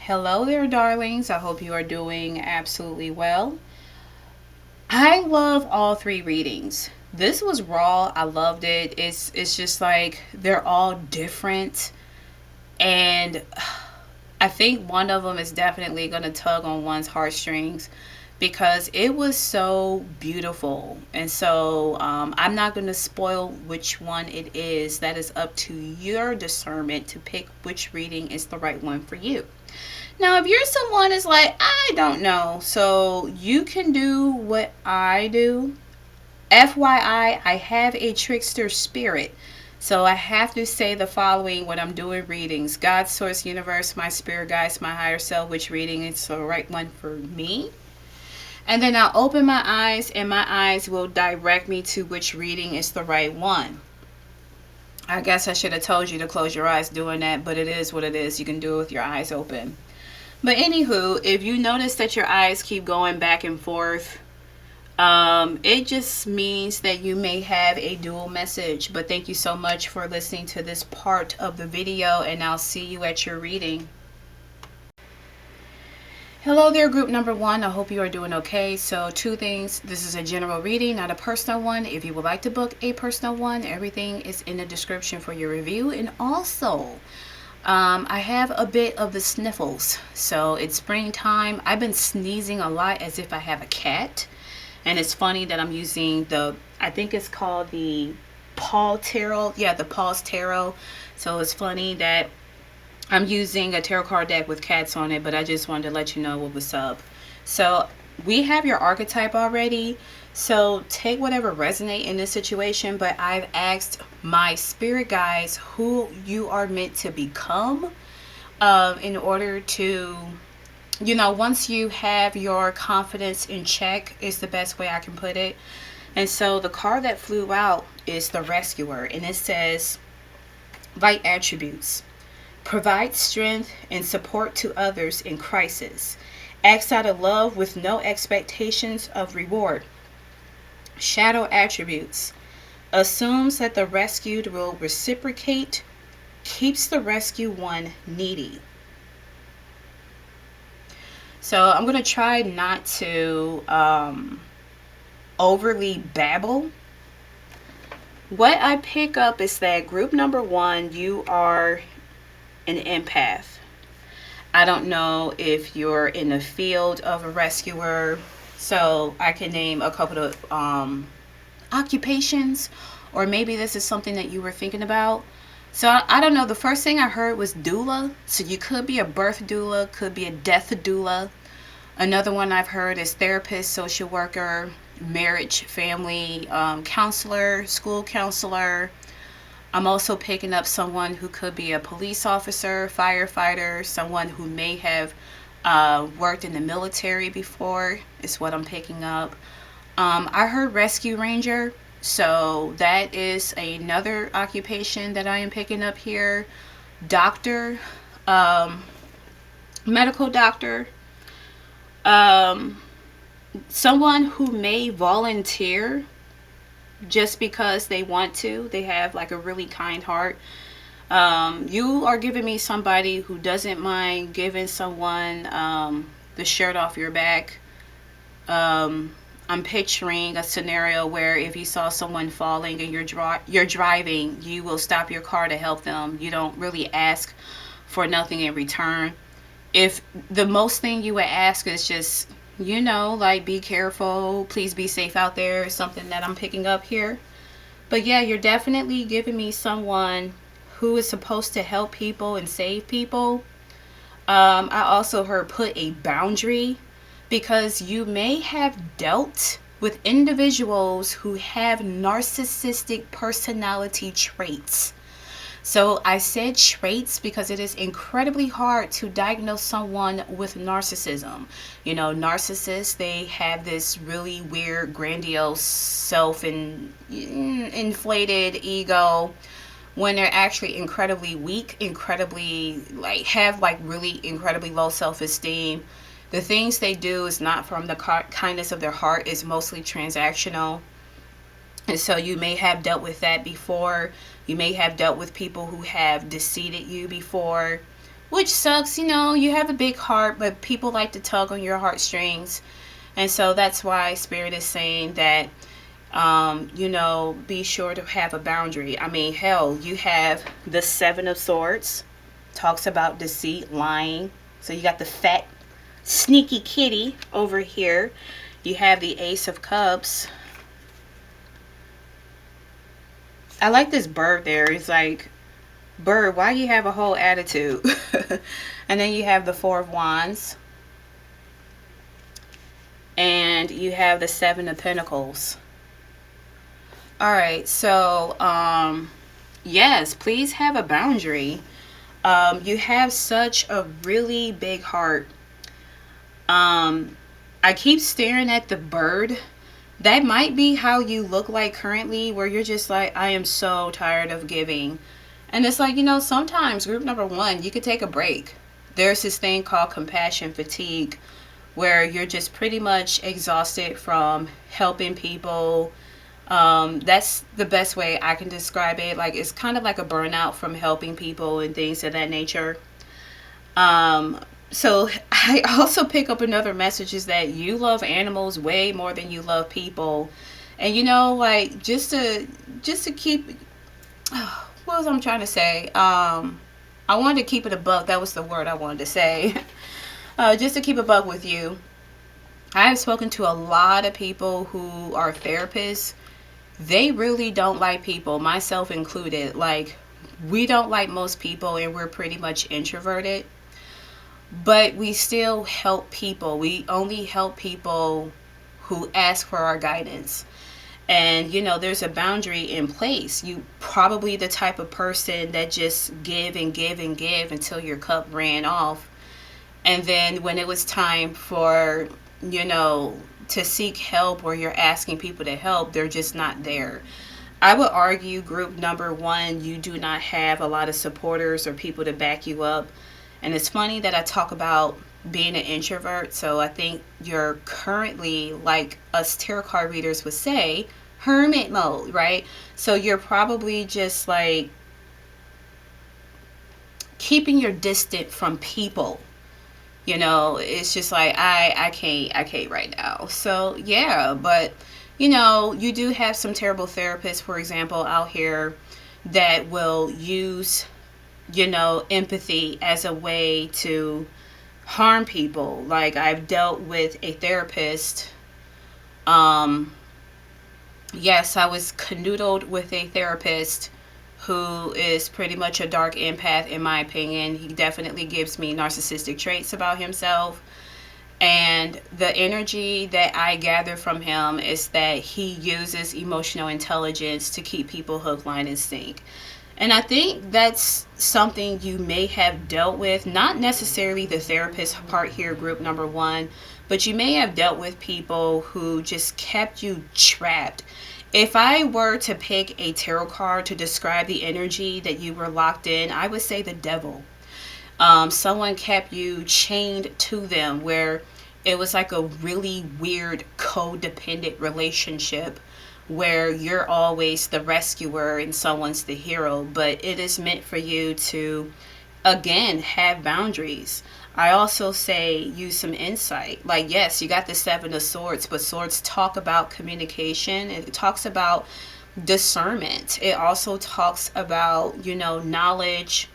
Hello there, darlings. I hope you are doing absolutely well. I love all three readings. This was raw. I loved it. It's just like they're all different, and I think one of them is definitely going to tug on one's heartstrings because it was so beautiful. And so I'm not going to spoil which one it is. That is up to your discernment to pick which reading is the right one for you. Now, if you're someone that's like, I don't know, so you can do what I do. FYI, I have a trickster spirit. So I have to say the following when I'm doing readings: God, source, universe, my spirit guides, my higher self, which reading is the right one for me. And then I'll open my eyes, and my eyes will direct me to which reading is the right one. I guess I should have told you to close your eyes doing that, but it is what it is. You can do it with your eyes open. But anywho, if you notice that your eyes keep going back and forth, it just means that you may have a dual message. But thank you so much for listening to this part of the video, and I'll see you at your reading. Hello there, group number one. I hope you are doing okay. So two things. This is a general reading, not a personal one. If you would like to book a personal one, everything is in the description for your review. And also, I have a bit of the sniffles. So it's springtime. I've been sneezing a lot as if I have a cat. And it's funny that I'm using I think it's called the Paul Tarot. Yeah, the Paul's Tarot. So it's funny that I'm using a tarot card deck with cats on it, but I just wanted to let you know what was up. So we have your archetype already. So take whatever resonate in this situation, but I've asked my spirit guides who you are meant to become in order to, once you have your confidence in check is the best way I can put it. And so the card that flew out is the Rescuer, and it says, light attributes. Provide strength and support to others in crisis. Acts out of love with no expectations of reward. Shadow attributes. Assumes that the rescued will reciprocate. Keeps the rescued one needy. So I'm going to try not to overly babble. What I pick up is that group number one, you are an empath. I don't know if you're in the field of a rescuer, so I can name a couple of occupations, or maybe this is something that you were thinking about. So I don't know. The first thing I heard was doula. So you could be a birth doula, could be a death doula. Another one I've heard is therapist, social worker, marriage, family counselor, school counselor. I'm also picking up someone who could be a police officer, firefighter, someone who may have worked in the military before is what I'm picking up. I heard rescue ranger, so that is another occupation that I am picking up here. Doctor, medical doctor, someone who may volunteer just because they want to. They have like a really kind heart. You are giving me somebody who doesn't mind giving someone the shirt off your back. I'm picturing a scenario where if you saw someone falling and you're driving, you will stop your car to help them. You don't really ask for nothing in return. If the most thing you would ask is just, like, be careful, please be safe out there, something that I'm picking up here. But yeah, you're definitely giving me someone who is supposed to help people and save people. I also heard put a boundary, because you may have dealt with individuals who have narcissistic personality traits. So I said traits because it is incredibly hard to diagnose someone with narcissism. Narcissists, they have this really weird, grandiose, inflated ego, when they're actually incredibly weak, have really incredibly low self-esteem. The things they do is not from the kindness of their heart. It's mostly transactional. And so you may have dealt with that before. You may have dealt with people who have deceived you before. which sucks. You have a big heart, but people like to tug on your heartstrings. And so that's why Spirit is saying that, be sure to have a boundary. I mean, hell, you have the Seven of Swords, talks about deceit, lying. So you got the fat, sneaky kitty over here. You have the Ace of Cups. I like this bird there. It's like, bird, why you have a whole attitude? And then you have the Four of Wands. And you have the Seven of Pentacles. All right, so yes, please have a boundary. You have such a really big heart. I keep staring at the bird. That might be how you look like currently, where you're just like, I am so tired of giving. And it's like, sometimes group number one, you could take a break. There's this thing called compassion fatigue, where you're just pretty much exhausted from helping people. That's the best way I can describe it. Like, it's kind of like a burnout from helping people and things of that nature. So I also pick up another message is that you love animals way more than you love people. And like, just to keep, what was I'm trying to say? I wanted to keep it a buck. That was the word I wanted to say. Just to keep a buck with you. I have spoken to a lot of people who are therapists. They really don't like people, myself included. Like, we don't like most people, and we're pretty much introverted. But we still help people. We only help people who ask for our guidance. And, there's a boundary in place. You probably the type of person that just give and give and give until your cup ran off. And then when it was time for, to seek help, or you're asking people to help, they're just not there. I would argue group number one, you do not have a lot of supporters or people to back you up. And it's funny that I talk about being an introvert. So I think you're currently, like us tarot card readers would say, hermit mode, right? So you're probably just like keeping your distance from people. It's just like, I can't right now. So yeah, but you do have some terrible therapists, for example, out here that will use empathy as a way to harm people. Like, I've dealt with a therapist. Yes, I was canoodled with a therapist who is pretty much a dark empath, in my opinion. He definitely gives me narcissistic traits about himself. And the energy that I gather from him is that he uses emotional intelligence to keep people hook, line, and sink. And I think that's something you may have dealt with, not necessarily the therapist part here, group number one, but you may have dealt with people who just kept you trapped. If I were to pick a tarot card to describe the energy that you were locked in, I would say the devil. Someone kept you chained to them, where it was like a really weird codependent relationship where you're always the rescuer and someone's the hero, but it is meant for you to, again, have boundaries. I also say use some insight. Like, yes, you got the Seven of Swords, but swords talk about communication. It talks about discernment. It also talks about, knowledge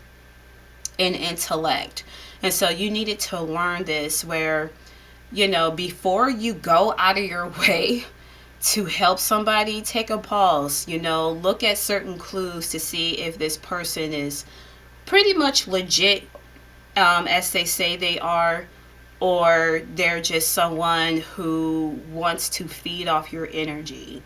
and intellect. And so you needed to learn this where, before you go out of your way to help somebody, take a pause, look at certain clues to see if this person is pretty much legit, as they say they are, or they're just someone who wants to feed off your energy.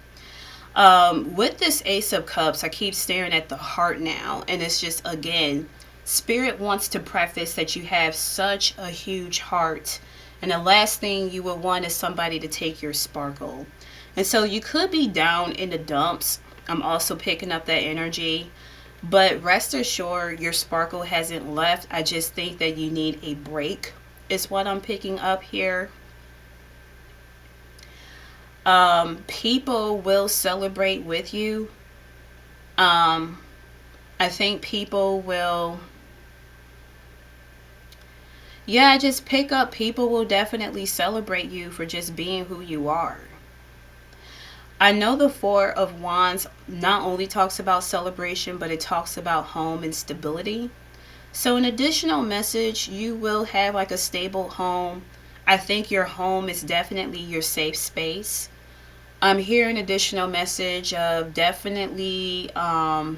With this Ace of Cups, I keep staring at the heart now, and it's just, again, Spirit wants to preface that you have such a huge heart, and the last thing you would want is somebody to take your sparkle. And so you could be down in the dumps. I'm also picking up that energy. But rest assured, your sparkle hasn't left. I just think that you need a break, is what I'm picking up here. People will celebrate with you. I think people will Yeah, just pick up. People will definitely celebrate you for just being who you are. I know the Four of Wands not only talks about celebration, but it talks about home and stability. So, an additional message, you will have like a stable home. I think your home is definitely your safe space. I'm hearing additional message of definitely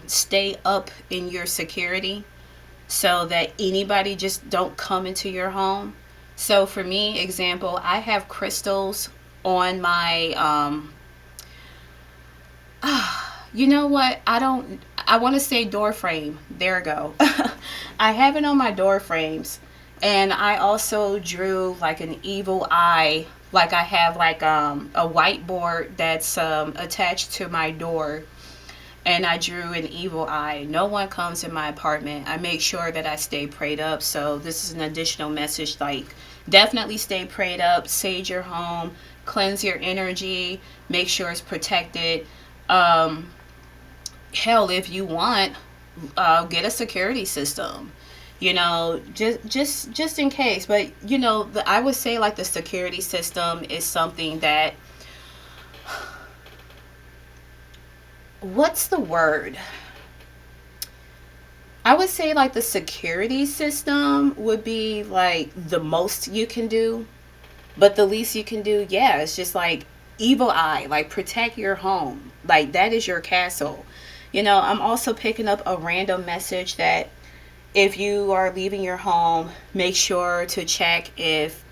stay up in your security so that anybody just don't come into your home. So for me, example, I have crystals on my you know what? I want to say door frame. There we go. I have it on my door frames. And I also drew like an evil eye. Like I have like a whiteboard that's attached to my door, and I drew an evil eye. No one comes in my apartment. I make sure that I stay prayed up. So this is an additional message, like definitely stay prayed up, sage your home, cleanse your energy, make sure it's protected. Um, Hell, if you want, get a security system. You know, just in case. But you know, I would say like the security system is something that, what's the word? I would say like the security system would be like the most you can do, but the least you can do, yeah, it's just like evil eye, like protect your home. Like that is your castle. You know, I'm also picking up a random message that if you are leaving your home, make sure to check if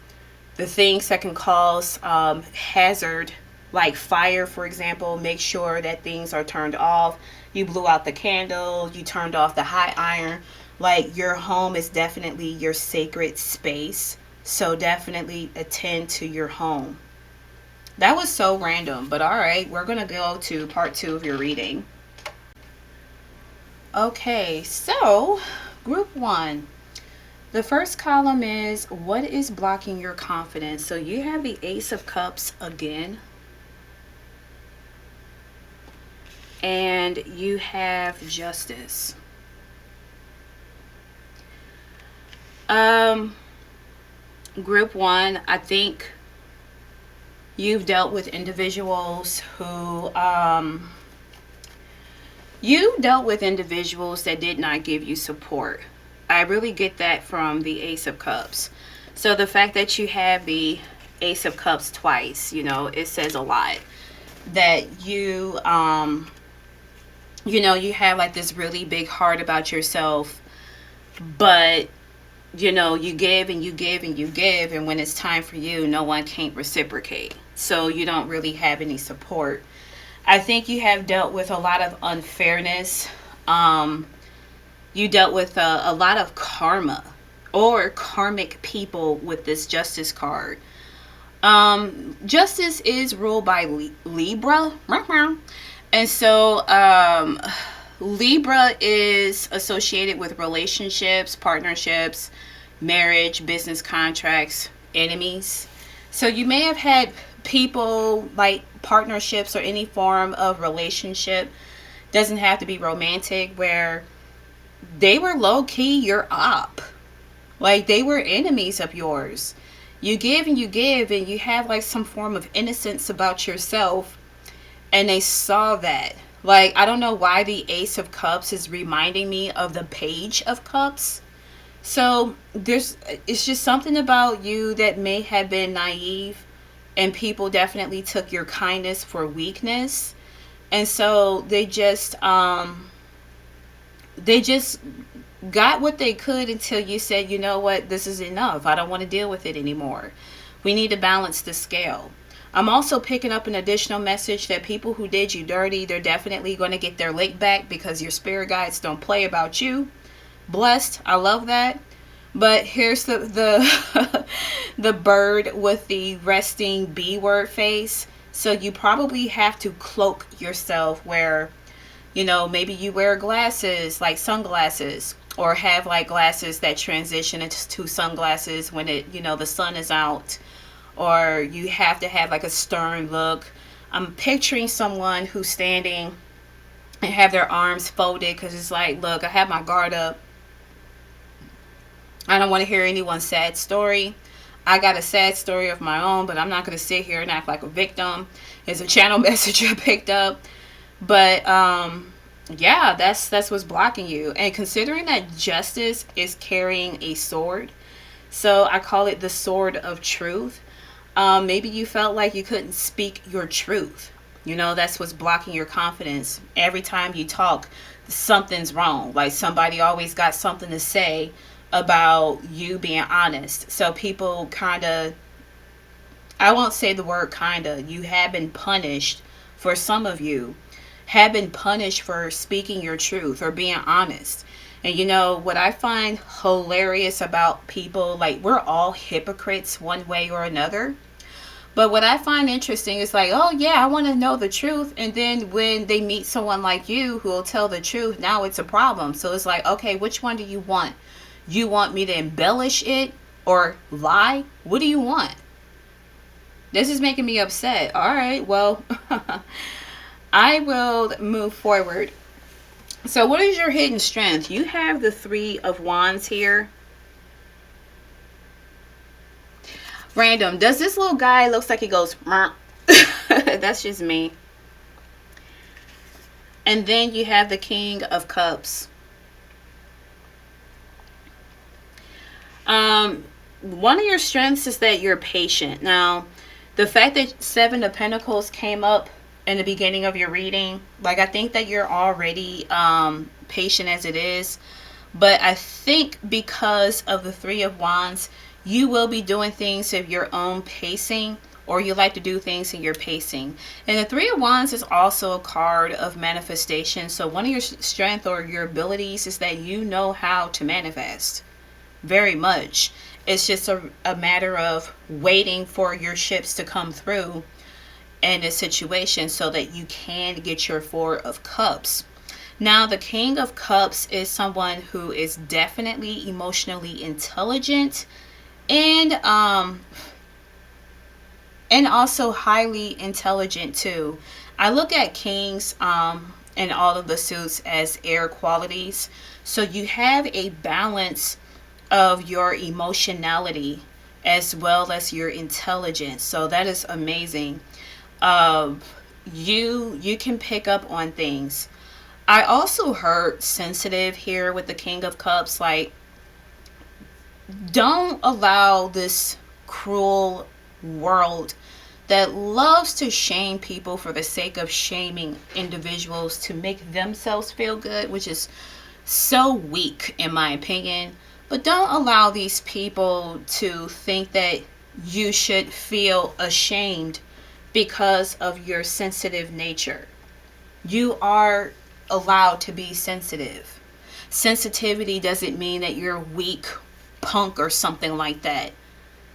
the things that can cause hazard, like fire, for example, make sure that things are turned off. You blew out the candle, you turned off the hot iron. Like your home is definitely your sacred space. So definitely attend to your home. That was so random, but all right, we're going to go to part two of your reading. Okay, so group one. The first column is what is blocking your confidence. So you have the Ace of Cups again. And you have Justice. Um, Group one, I think you've dealt with individuals who you dealt with individuals that did not give you support. I really get that from the Ace of Cups. So the fact that you have the Ace of Cups twice, you know, it says a lot. That you know, you have like this really big heart about yourself, but you know, you give and you give and you give, and when it's time for you, no one can't reciprocate. So you don't really have any support. I think you have dealt with a lot of unfairness. Um, you dealt with a lot of karma or karmic people with this Justice card. Justice is ruled by Libra. And so Libra is associated with relationships, partnerships, marriage, business contracts, enemies. So you may have had people like partnerships or any form of relationship, doesn't have to be romantic, where they were low key your op. Like they were enemies of yours. You give and you give and you have like some form of innocence about yourself, and they saw that. Like I don't know why the Ace of Cups is reminding me of the Page of Cups. So there's it's just something about you that may have been naive, and people definitely took your kindness for weakness. And so they just got what they could until you said, you know what, this is enough. I don't want to deal with it anymore. We need to balance the scale. I'm also picking up an additional message that people who did you dirty, they're definitely going to get their lick back because your spirit guides don't play about you. Blessed. I love that. But here's the the bird with the resting B word face. So you probably have to cloak yourself where, you know, maybe you wear glasses like sunglasses, or have like glasses that transition into sunglasses when it, you know, the sun is out, or you have to have like a stern look. I'm picturing someone who's standing and have their arms folded because it's like, look, I have my guard up. I don't want to hear anyone's sad story. I got a sad story of my own, but I'm not going to sit here and act like a victim. It's a channel message I picked up. But yeah, that's what's blocking you. And considering that justice is carrying a sword, so I call it the sword of truth. Maybe you felt like you couldn't speak your truth. You know, that's what's blocking your confidence. Every time you talk, something's wrong. Like somebody always got something to say about you being honest. So people kind of, I won't say the word kind of, you have been punished, for some of you, have been punished for speaking your truth or being honest. And you know, what I find hilarious about people, like we're all hypocrites one way or another. But what I find interesting is like, oh yeah, I want to know the truth. And then when they meet someone like you who will tell the truth, now it's a problem. So it's like, okay, which one do you want? You want me to embellish it or lie? What do you want? This is making me upset. All right, well, I will move forward. So what is your hidden strength? You have the Three of Wands here. Random. Does this little guy looks like he goes, that's just me. And then you have the King of Cups. One of your strengths is that you're patient. Now, the fact that Seven of Pentacles came up in the beginning of your reading, like I think that you're already patient as it is. But I think because of the Three of Wands, you will be doing things of your own pacing, or you like to do things in your pacing. And the Three of Wands is also a card of manifestation. So one of your strength or your abilities is that you know how to manifest very much. It's just a matter of waiting for your ships to come through in a situation so that you can get your Four of Cups. Now, the King of Cups is someone who is definitely emotionally intelligent and also highly intelligent too. I look at kings and all of the suits as air qualities. So you have a balance of your emotionality as well as your intelligence. So that is amazing. You can pick up on things. I also heard sensitive here with the King of Cups. Like, don't allow this cruel world that loves to shame people for the sake of shaming individuals to make themselves feel good, which is so weak in my opinion. But don't allow these people to think that you should feel ashamed because of your sensitive nature. You are allowed to be sensitive. Sensitivity doesn't mean that you're weak, punk, or something like that.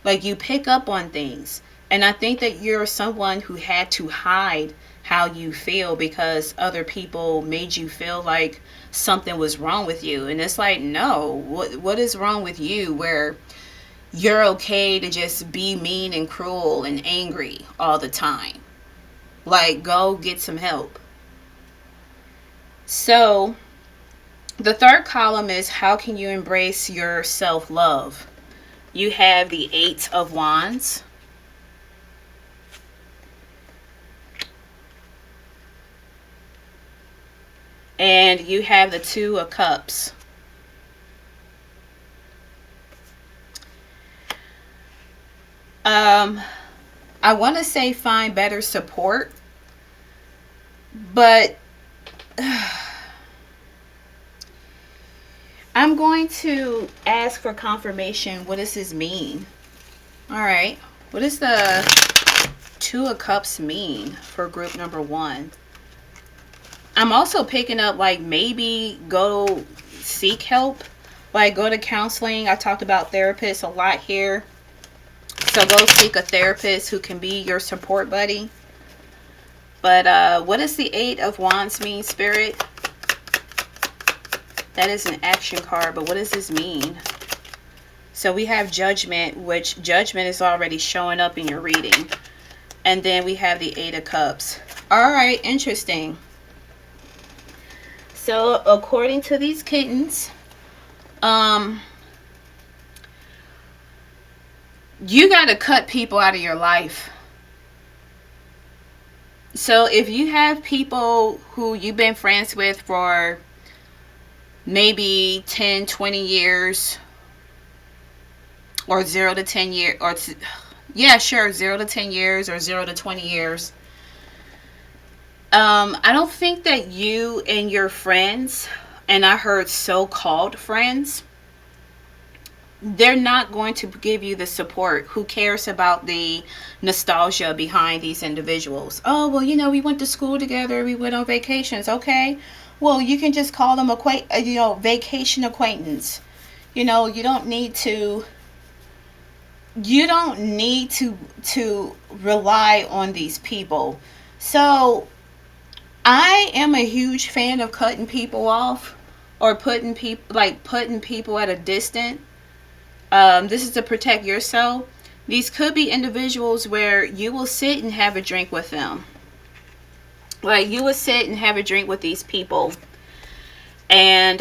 Like, you pick up on things. And I think that you're someone who had to hide how you feel because other people made you feel like something was wrong with you. And it's like, no, what is wrong with you where you're okay to just be mean and cruel and angry all the time? Like, go get some help. So the third column is how can you embrace your self-love? You have the Eight of Wands. And you have the Two of Cups. I want to say find better support, but I'm going to ask for confirmation. What does this mean? All right. What does the Two of Cups mean for group number one? I'm also picking up like maybe go seek help. Like go to counseling. I talked about therapists a lot here. So go seek a therapist who can be your support buddy. But what does the Eight of Wands mean, Spirit? That is an action card, but what does this mean? So we have Judgment, which Judgment is already showing up in your reading. And then we have the Eight of Cups. All right, interesting. So according to these kittens, You got to cut people out of your life. So if you have people who you've been friends with for maybe 10, 20 years, or 0 to 10 years, yeah, sure, 0 to 10 years or 0 to 20 years, I don't think that you and your friends, and I heard so-called friends, they're not going to give you the support. Who cares about the nostalgia behind these individuals? Oh, well, we went to school together, we went on vacations. Okay, well, you can just call them vacation acquaintance. You don't need to. You don't need to rely on these people. So I am a huge fan of cutting people off, or putting people at a distance. This is to protect yourself. These could be individuals where you will sit and have a drink with them. Like, you will sit and have a drink with these people, and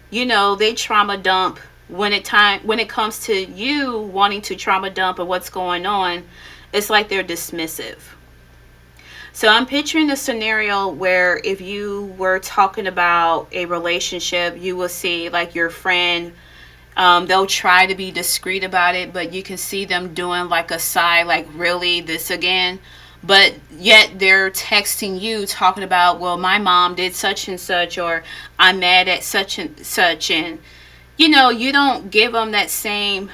they trauma dump when it comes to you wanting to trauma dump or what's going on. It's like they're dismissive. So I'm picturing a scenario where if you were talking about a relationship, you will see like your friend, they'll try to be discreet about it, but you can see them doing like a sigh, like, really, this again? But yet they're texting you talking about, well, my mom did such and such, or I'm mad at such and such. And, you don't give them that same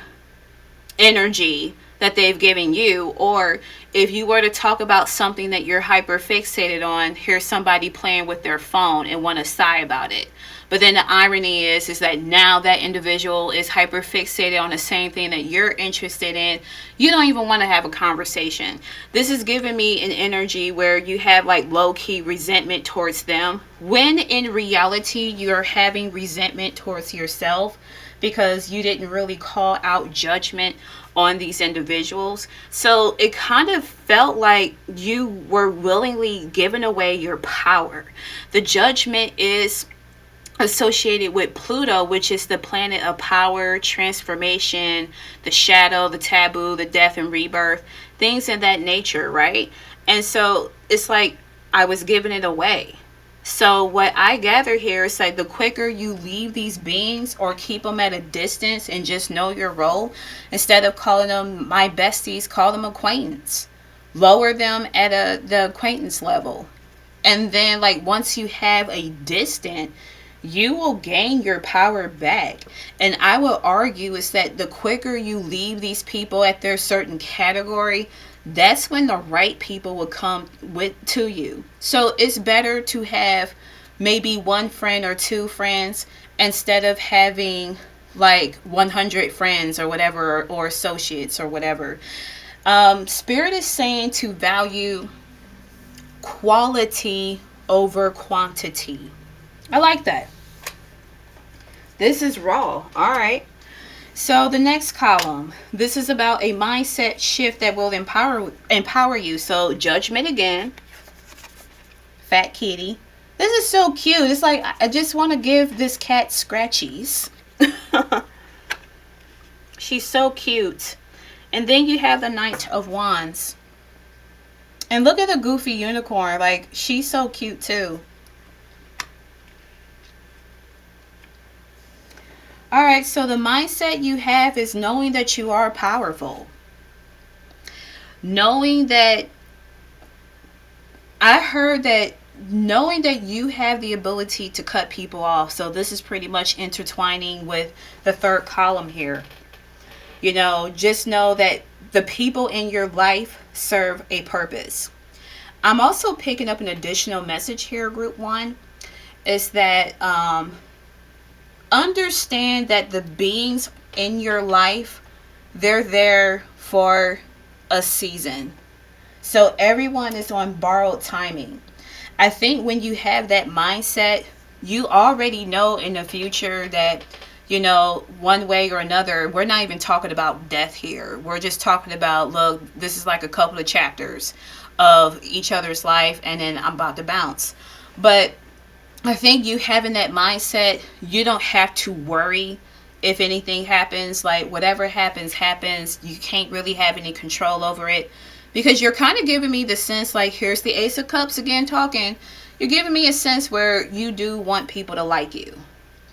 energy that they've given you. Or if you were to talk about something that you're hyper fixated on, here's somebody playing with their phone and want to sigh about it. But then the irony is that now that individual is hyper fixated on the same thing that you're interested in. You don't even want to have a conversation. This is giving me an energy where you have like low key resentment towards them, when in reality you're having resentment towards yourself, because you didn't really call out judgment on these individuals. So it kind of felt like you were willingly giving away your power. The judgment is associated with Pluto, which is the planet of power, transformation, the shadow, the taboo, the death and rebirth, things in that nature, right? And so it's like I was giving it away. So what I gather here is like the quicker you leave these beings or keep them at a distance and just know your role, instead of calling them my besties, call them acquaintance. Lower them at the acquaintance level. And then like once you have a distant, you will gain your power back. And I will argue is that the quicker you leave these people at their certain category, that's when the right people will come to you. So it's better to have maybe one friend or two friends instead of having like 100 friends or whatever, or associates or whatever. Spirit is saying to value quality over quantity. I like that. This is raw. All right. So the next column, this is about a mindset shift that will empower you. So judgment again. Fat kitty. This is so cute. It's like I just want to give this cat scratchies. She's so cute. And then you have the Knight of Wands. And look at the goofy unicorn. Like, she's so cute too. All right, so the mindset you have is knowing that you are powerful. Knowing that, I heard that, knowing that you have the ability to cut people off. So this is pretty much intertwining with the third column here. Just know that the people in your life serve a purpose. I'm also picking up an additional message here, Group 1, is that understand that the beings in your life, they're there for a season. So everyone is on borrowed timing. I think when you have that mindset, you already know in the future that, one way or another, we're not even talking about death here. We're just talking about, look, this is like a couple of chapters of each other's life, and then I'm about to bounce. But I think you having that mindset, you don't have to worry if anything happens, like whatever happens, happens. You can't really have any control over it. Because you're kind of giving me the sense, like, here's the Ace of Cups again talking. You're giving me a sense where you do want people to like you.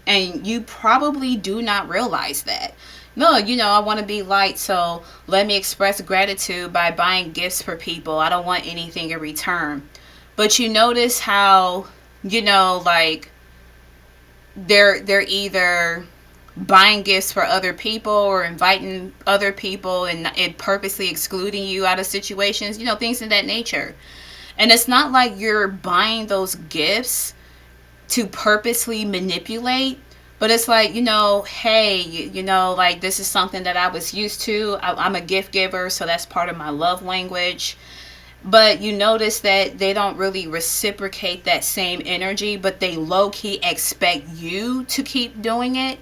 And you probably do not realize that. No, I want to be liked, so let me express gratitude by buying gifts for people. I don't want anything in return. But you notice how, like, they're either buying gifts for other people or inviting other people and purposely excluding you out of situations, things of that nature. And it's not like you're buying those gifts to purposely manipulate, but it's like, hey, like, this is something that I was used to. I'm a gift giver, so that's part of my love language. But you notice that they don't really reciprocate that same energy, but they low-key expect you to keep doing it.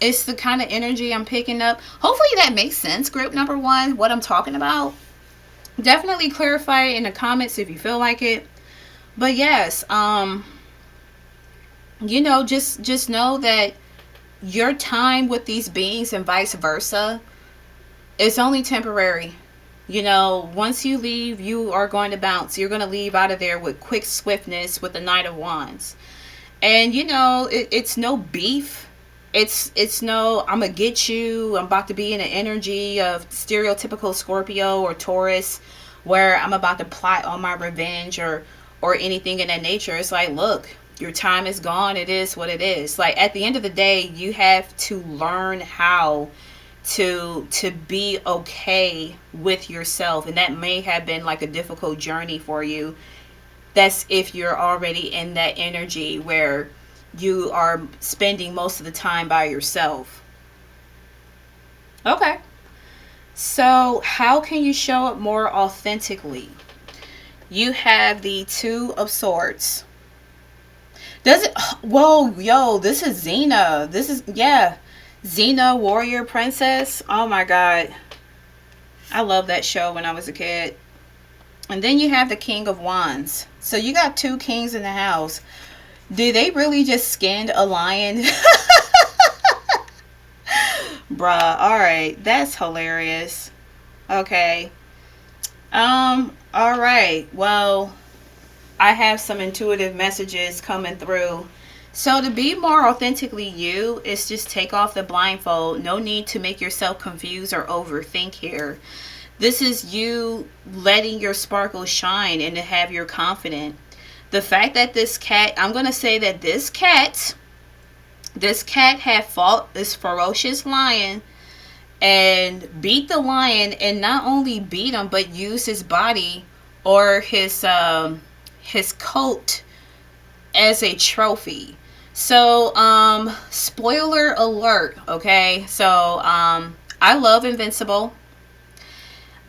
It's the kind of energy I'm picking up. Hopefully that makes sense, group number one, what I'm talking about. Definitely clarify it in the comments if you feel like it. But yes, just know that your time with these beings and vice versa is only temporary. Once you leave, you are going to bounce. You're going to leave out of there with quick swiftness with the Knight of Wands. And, it's no beef. It's no, I'm going to get you. I'm about to be in an energy of stereotypical Scorpio or Taurus where I'm about to plot on my revenge or anything in that nature. It's like, look, your time is gone. It is what it is. Like, at the end of the day, you have to learn how to be okay with yourself. And that may have been like a difficult journey for you. That's if you're already in that energy where you are spending most of the time by yourself. Okay. So how can you show up more authentically? You have the Two of Swords. Does it? Whoa, yo, this is Xena. This is, yeah. Xena, Warrior Princess. Oh my God. I love that show when I was a kid. And then you have the King of Wands. So you got two kings in the house. Did they really just skinned a lion? Bruh, alright. That's hilarious. Okay. Alright. Well, I have some intuitive messages coming through. So to be more authentically you is just take off the blindfold. No need to make yourself confused or overthink here. This is you letting your sparkle shine and to have your confidence. The fact that this cat, I'm going to say that this cat had fought this ferocious lion and beat the lion, and not only beat him but used his body or his coat as a trophy. So spoiler alert, okay? So I love Invincible,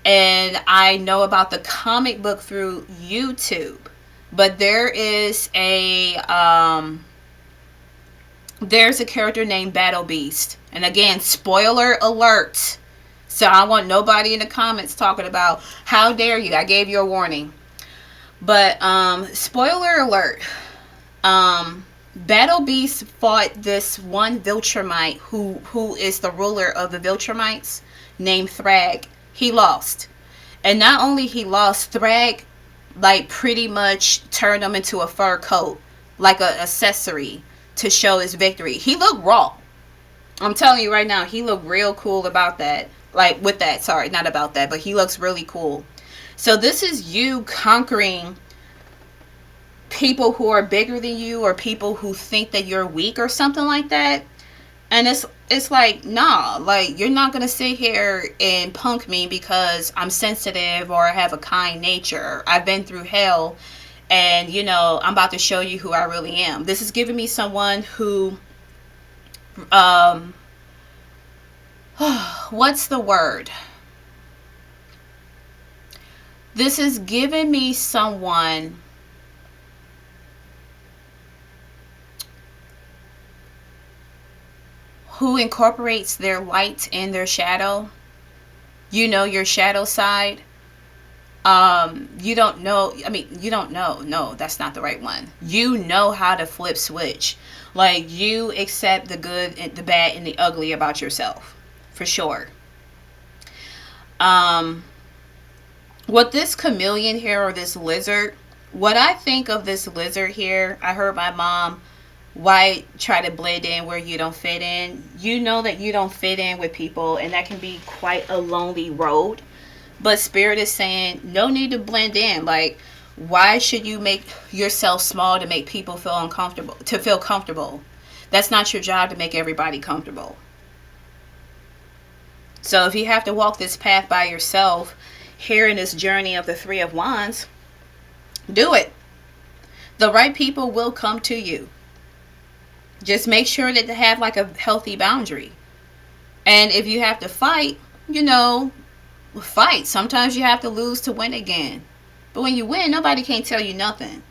and I know about the comic book through YouTube, but there's a character named Battle Beast. And again, spoiler alert. So I want nobody in the comments talking about, how dare you, I gave you a warning. But spoiler alert. Battle Beast fought this one Viltrumite who is the ruler of the Viltrumites, named Thrag. He lost. And not only he lost, Thrag like pretty much turned him into a fur coat, like a accessory to show his victory. He looked raw. I'm telling you right now, he looked real cool about that. Like with that, sorry, not about that, but he looks really cool. So this is you conquering people who are bigger than you, or people who think that you're weak or something like that. And it's like, nah, like, you're not gonna sit here and punk me because I'm sensitive or I have a kind nature. I've been through hell, and I'm about to show you who I really am. This is giving me someone who what's the word? This is giving me someone who incorporates their light and their shadow. Your shadow side. You don't know. No, that's not the right one. You know how to flip switch. Like, you accept the good, the bad, and the ugly about yourself, for sure. Um, what this chameleon here, or this lizard, what I think of this lizard here, I heard my mom, why try to blend in where you don't fit in? You know that you don't fit in with people, and that can be quite a lonely road. But Spirit is saying, no need to blend in. Like, why should you make yourself small to make people feel uncomfortable, to feel comfortable? That's not your job to make everybody comfortable. So if you have to walk this path by yourself, here in this journey of the Three of Wands, do it. The right people will come to you. Just make sure that they have like a healthy boundary. And if you have to fight, fight. Sometimes you have to lose to win again. But when you win, nobody can tell you nothing.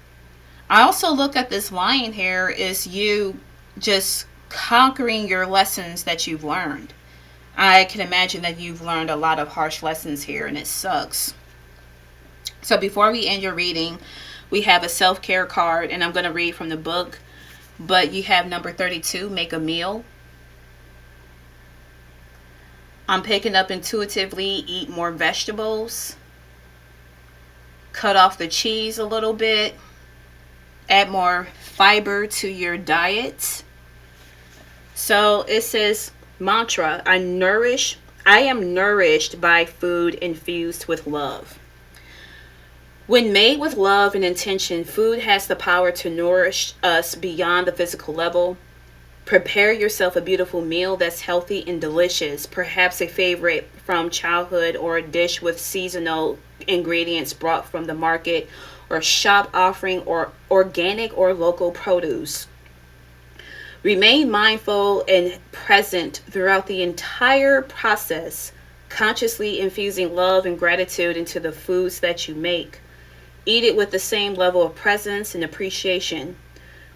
I also look at this lion here as you just conquering your lessons that you've learned. I can imagine that you've learned a lot of harsh lessons here, and it sucks. So before we end your reading, we have a self-care card, and I'm going to read from the book. But you have number 32, make a meal. I'm picking up intuitively, eat more vegetables. Cut off the cheese a little bit. Add more fiber to your diet. So it says, mantra, I am nourished by food infused with love. When made with love and intention, food has the power to nourish us beyond the physical level. Prepare yourself a beautiful meal that's healthy and delicious, perhaps a favorite from childhood, or a dish with seasonal ingredients brought from the market, or shop offering or organic or local produce. Remain mindful and present throughout the entire process, consciously infusing love and gratitude into the foods that you make. Eat it with the same level of presence and appreciation.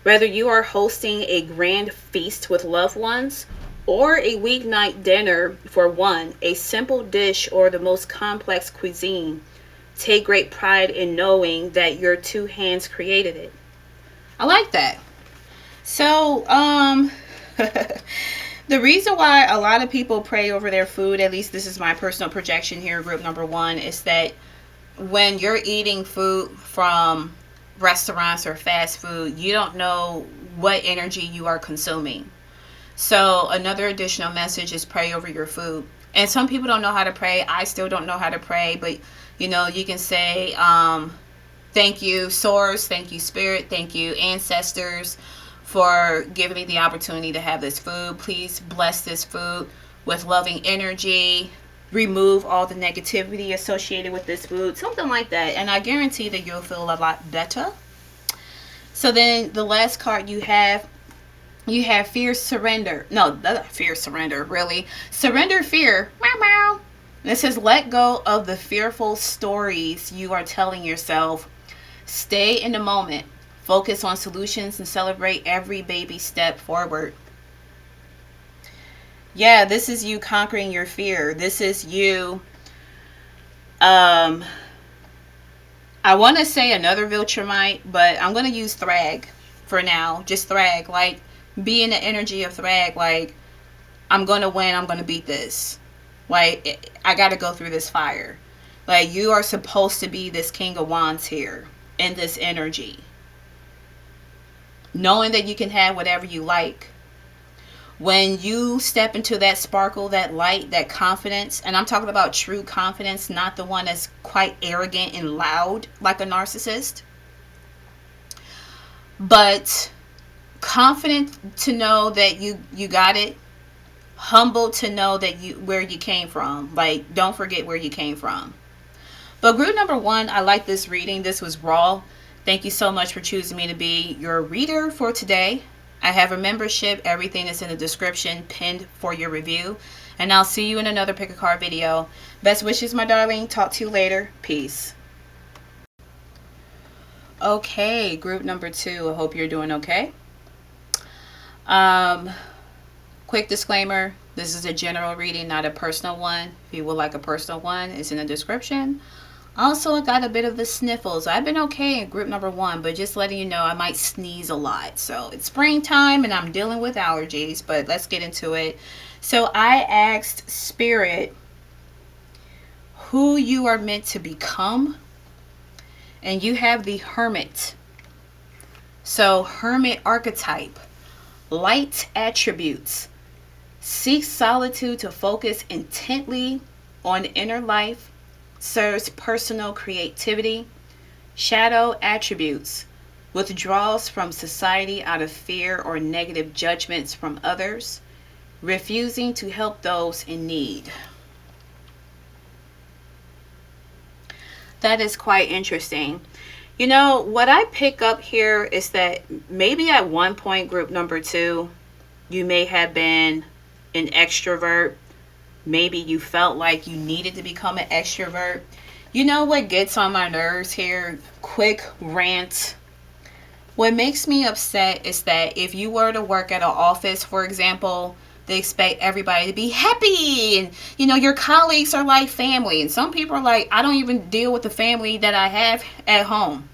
Whether you are hosting a grand feast with loved ones or a weeknight dinner for one, a simple dish or the most complex cuisine, take great pride in knowing that your two hands created it. I like that. So, the reason why a lot of people pray over their food, at least this is my personal projection here, group number 1, is that when you're eating food from restaurants or fast food, you don't know what energy you are consuming. So another additional message is pray over your food. And some people don't know how to pray. I still don't know how to pray, but you can say, thank you, Source, thank you, Spirit, thank you, ancestors, for giving me the opportunity to have this food. Please bless this food with loving energy. Remove all the negativity associated with this food, something like that, and I guarantee that you'll feel a lot better. So then the last card you have fear, surrender. No, not fear, surrender, really. Surrender fear. Meow, meow. And it says, let go of the fearful stories you are telling yourself. Stay in the moment. Focus on solutions and celebrate every baby step forward. Yeah, this is you conquering your fear. This is you, I want to say another Viltrumite, but I'm going to use Thrag for now. Just Thrag. Like, be in the energy of Thrag. Like, I'm going to win. I'm going to beat this. Like, I got to go through this fire. Like, you are supposed to be this King of Wands here in this energy. Knowing that you can have whatever you like. When you step into that sparkle, that light, that confidence, and I'm talking about true confidence, not the one that's quite arrogant and loud like a narcissist, but confident to know that you got it, humble to know that where you came from. Like, don't forget where you came from. But group number 1, I like this reading. This was raw. Thank you so much for choosing me to be your reader for today. I have a membership. Everything is in the description, pinned for your review. And I'll see you in another pick a card video. Best wishes, my darling. Talk to you later. Peace. Okay, group number 2. I hope you're doing okay. Quick disclaimer. This is a general reading, not a personal one. If you would like a personal one, it's in the description. Also, I got a bit of the sniffles. I've been okay in group number 1, but just letting you know I might sneeze a lot. So it's springtime and I'm dealing with allergies, but let's get into it. So I asked Spirit who you are meant to become, and you have the Hermit. So, Hermit archetype, light attributes. Seek solitude to focus intently on inner life, serves personal creativity. Shadow attributes, withdraws from society out of fear or negative judgments from others, refusing to help those in need. That is quite interesting. You know, what I pick up here is that maybe at one point, group number 2, you may have been an extrovert. Maybe you felt like you needed to become an extrovert. You know what gets on my nerves here? Quick rant. What makes me upset is that if you were to work at an office, for example, they expect everybody to be happy, and your colleagues are like family, and some people are like, I don't even deal with the family that I have at home.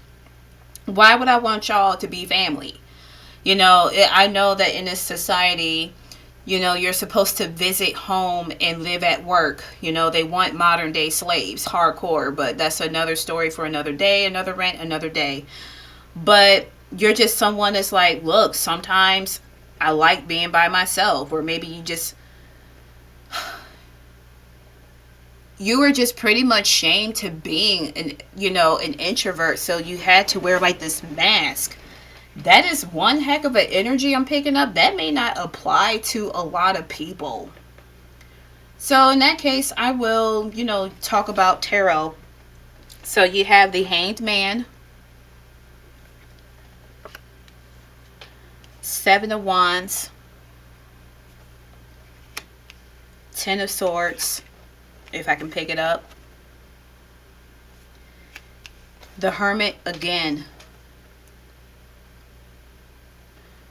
Why would I want y'all to be family? I know that in this society, you're supposed to visit home and live at work. They want modern day slaves, hardcore, but that's another story for another day, another rant, another day. But you're just someone that's like, look, sometimes I like being by myself, or maybe you were just pretty much shamed to being an introvert, so you had to wear like this mask. That is one heck of an energy I'm picking up. That may not apply to a lot of people. So in that case, I will, talk about tarot. So you have the Hanged Man, Seven of Wands, Ten of Swords, if I can pick it up, the Hermit again.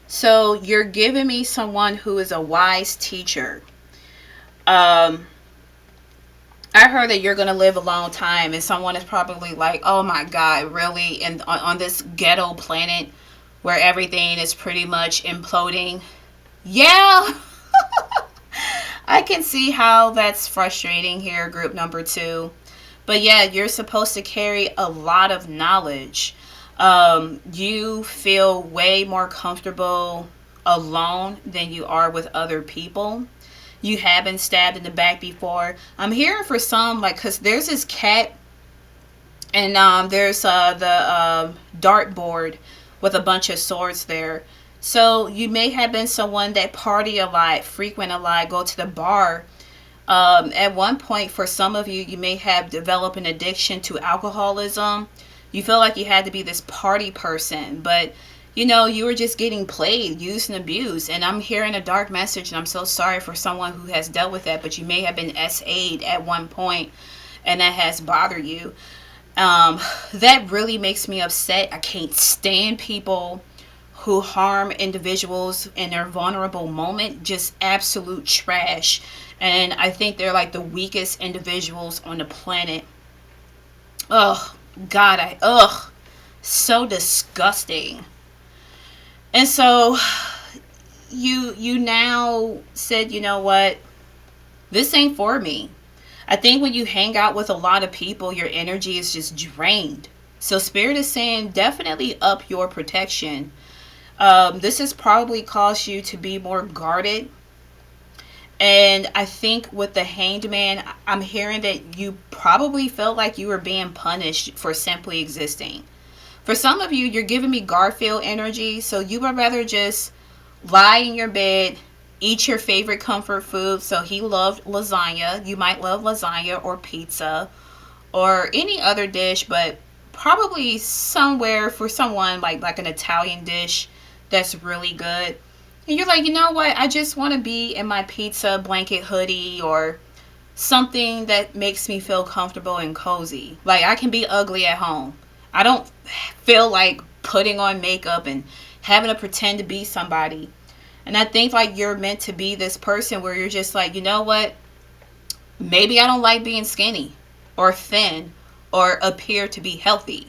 So you're giving me someone who is a wise teacher. I heard that you're going to live a long time, and someone is probably like, oh my God, really? And on this ghetto planet where everything is pretty much imploding? Yeah. I can see how that's frustrating here, group number 2. But yeah, you're supposed to carry a lot of knowledge. You feel way more comfortable alone than you are with other people. You have been stabbed in the back before. I'm hearing for some, like, because there's this cat, and there's the dartboard with a bunch of swords there. So you may have been someone that party a lot, frequent a lot, go to the bar. At one point, for some of you, you may have developed an addiction to alcoholism. You feel like you had to be this party person, but you were just getting played, used and abused. And I'm hearing a dark message, and I'm so sorry for someone who has dealt with that, but you may have been SA'd at one point, and that has bothered you. That really makes me upset. I can't stand people who harm individuals in their vulnerable moment. Just absolute trash. And I think they're like the weakest individuals on the planet. Ugh, God, so disgusting. And so you now said, you know what, this ain't for me. I think when you hang out with a lot of people, your energy is just drained. So Spirit is saying definitely up your protection. This has probably caused you to be more guarded. And I think with the Hanged Man, I'm hearing that you probably felt like you were being punished for simply existing. For some of you, you're giving me Garfield energy, so you would rather just lie in your bed, eat your favorite comfort food. So he loved lasagna. You might love lasagna or pizza or any other dish, but probably somewhere for someone like an Italian dish that's really good. And you're like, you know what? I just want to be in my pizza blanket hoodie or something that makes me feel comfortable and cozy. Like, I can be ugly at home. I don't feel like putting on makeup and having to pretend to be somebody. And I think like you're meant to be this person where you're just like, you know what? Maybe I don't like being skinny or thin or appear to be healthy.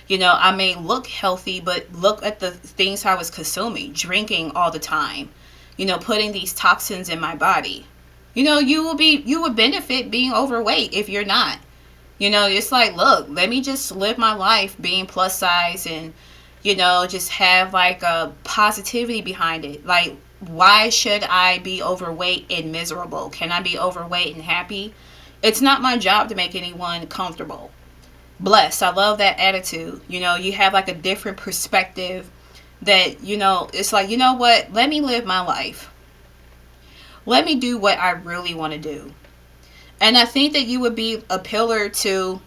I may look healthy, but look at the things I was consuming, drinking all the time, putting these toxins in my body. You would benefit being overweight if you're not. It's like, look, let me just live my life being plus size and, just have like a positivity behind it. Like, why should I be overweight and miserable? Can I be overweight and happy? It's not my job to make anyone comfortable. Blessed. I love that attitude. You have like a different perspective that, it's like, you know what? Let me live my life. Let me do what I really want to do. And I think that you would be a pillar to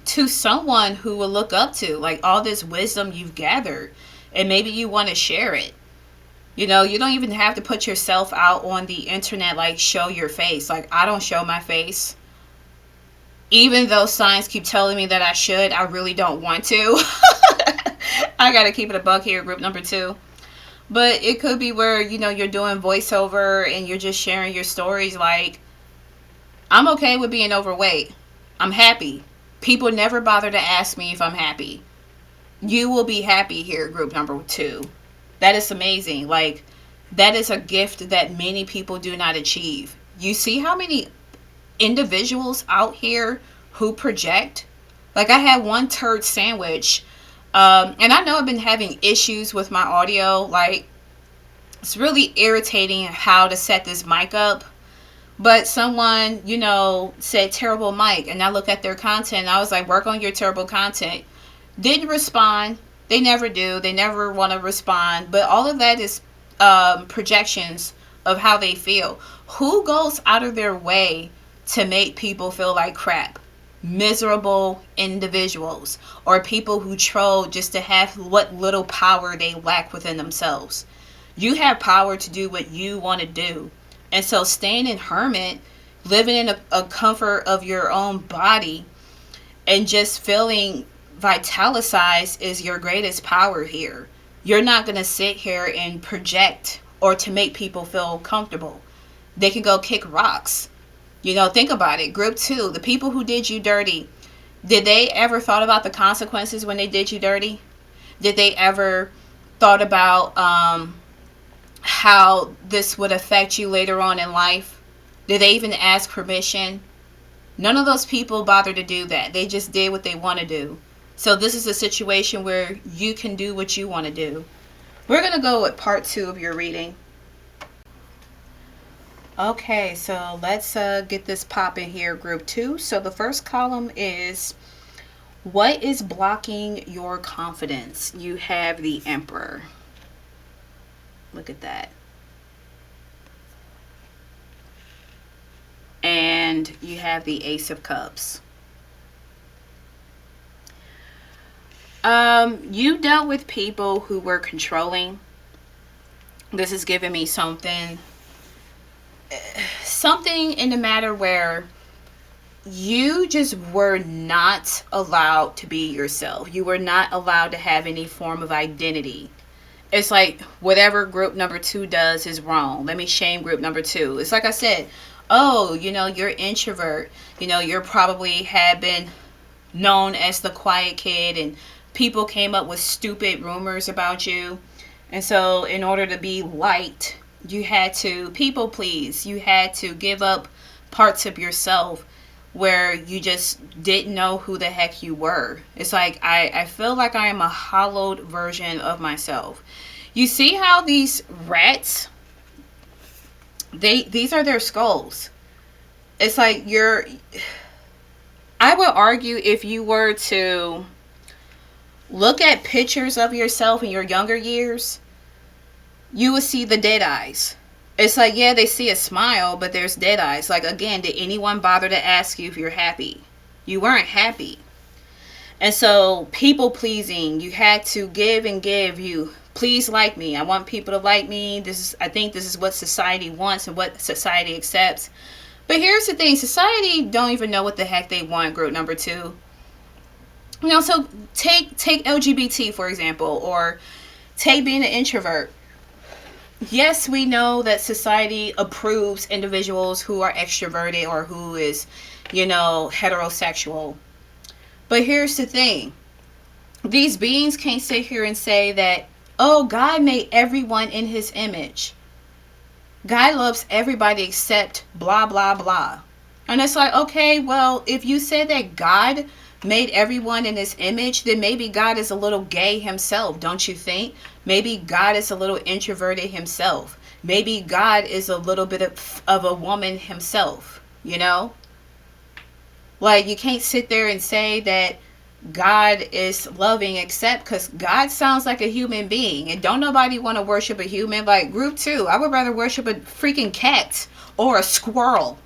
someone who will look up to, like, all this wisdom you've gathered, and maybe you want to share it. You don't even have to put yourself out on the internet, like, show your face. Like, I don't show my face. Even though signs keep telling me that I should, I really don't want to. I gotta keep it a buck here, group number 2. But it could be where, you're doing voiceover and you're just sharing your stories. Like, I'm okay with being overweight. I'm happy. People never bother to ask me if I'm happy. You will be happy here, group number 2. That is amazing. Like, that is a gift that many people do not achieve. You see how many individuals out here who project? Like, I had one turd sandwich. And I know I've been having issues with my audio. Like, it's really irritating how to set this mic up. But someone, said terrible mic, and I look at their content, and I was like, work on your terrible content. Didn't respond. They never do. They never want to respond. But all of that is projections of how they feel. Who goes out of their way to make people feel like crap? Miserable individuals, or people who troll just to have what little power they lack within themselves. You have power to do what you want to do. And so staying in hermit, living in a comfort of your own body, and just feeling vitalicized is your greatest power here. You're not going to sit here and project or to make people feel comfortable. They can go kick rocks. Think about it. Group 2, the people who did you dirty, did they ever thought about the consequences when they did you dirty? Did they ever thought about how this would affect you later on in life? Did they even ask permission? None of those people bothered to do that. They just did what they want to do. So this is a situation where you can do what you want to do. We're going to go with part 2 of your reading. Okay, so let's get this popping here, group 2. So the first column is, what is blocking your confidence? You have the Emperor. Look at that. And you have the Ace of Cups. You dealt with people who were controlling. This is giving me something in the matter where you just were not allowed to be yourself. You were not allowed to have any form of identity. It's like whatever group number 2 does is wrong. Let me shame group number 2. It's like I said, oh, you're introvert. You're probably had been known as the quiet kid, and people came up with stupid rumors about you. And so in order to be liked, you had to people please. You had to give up parts of yourself where you just didn't know who the heck you were. It's like I feel like I am a hollowed version of myself. You see how these rats, these are their skulls. It's like I would argue, if you were to look at pictures of yourself in your younger years, you would see the dead eyes. It's like, yeah, they see a smile, but there's dead eyes. Like, again, did anyone bother to ask you if you're happy? You weren't happy. And so, people pleasing, you had to give and give. You, please like me. I want people to like me. I think this is what society wants and what society accepts. But here's the thing. Society don't even know what the heck they want, group number 2. So take LGBT, for example, or take being an introvert. Yes, we know that society approves individuals who are extroverted or who is, heterosexual. But here's the thing. These beings can't sit here and say that, oh, God made everyone in his image. God loves everybody except blah, blah, blah. And it's like, okay, well, if you said that God made everyone in his image, then maybe God is a little gay himself, don't you think? Maybe God is a little introverted himself. Maybe God is a little bit of a woman himself, you know? Like, you can't sit there and say that God is loving except because God sounds like a human being. And don't nobody want to worship a human. Like, group two, I would rather worship a freaking cat or a squirrel.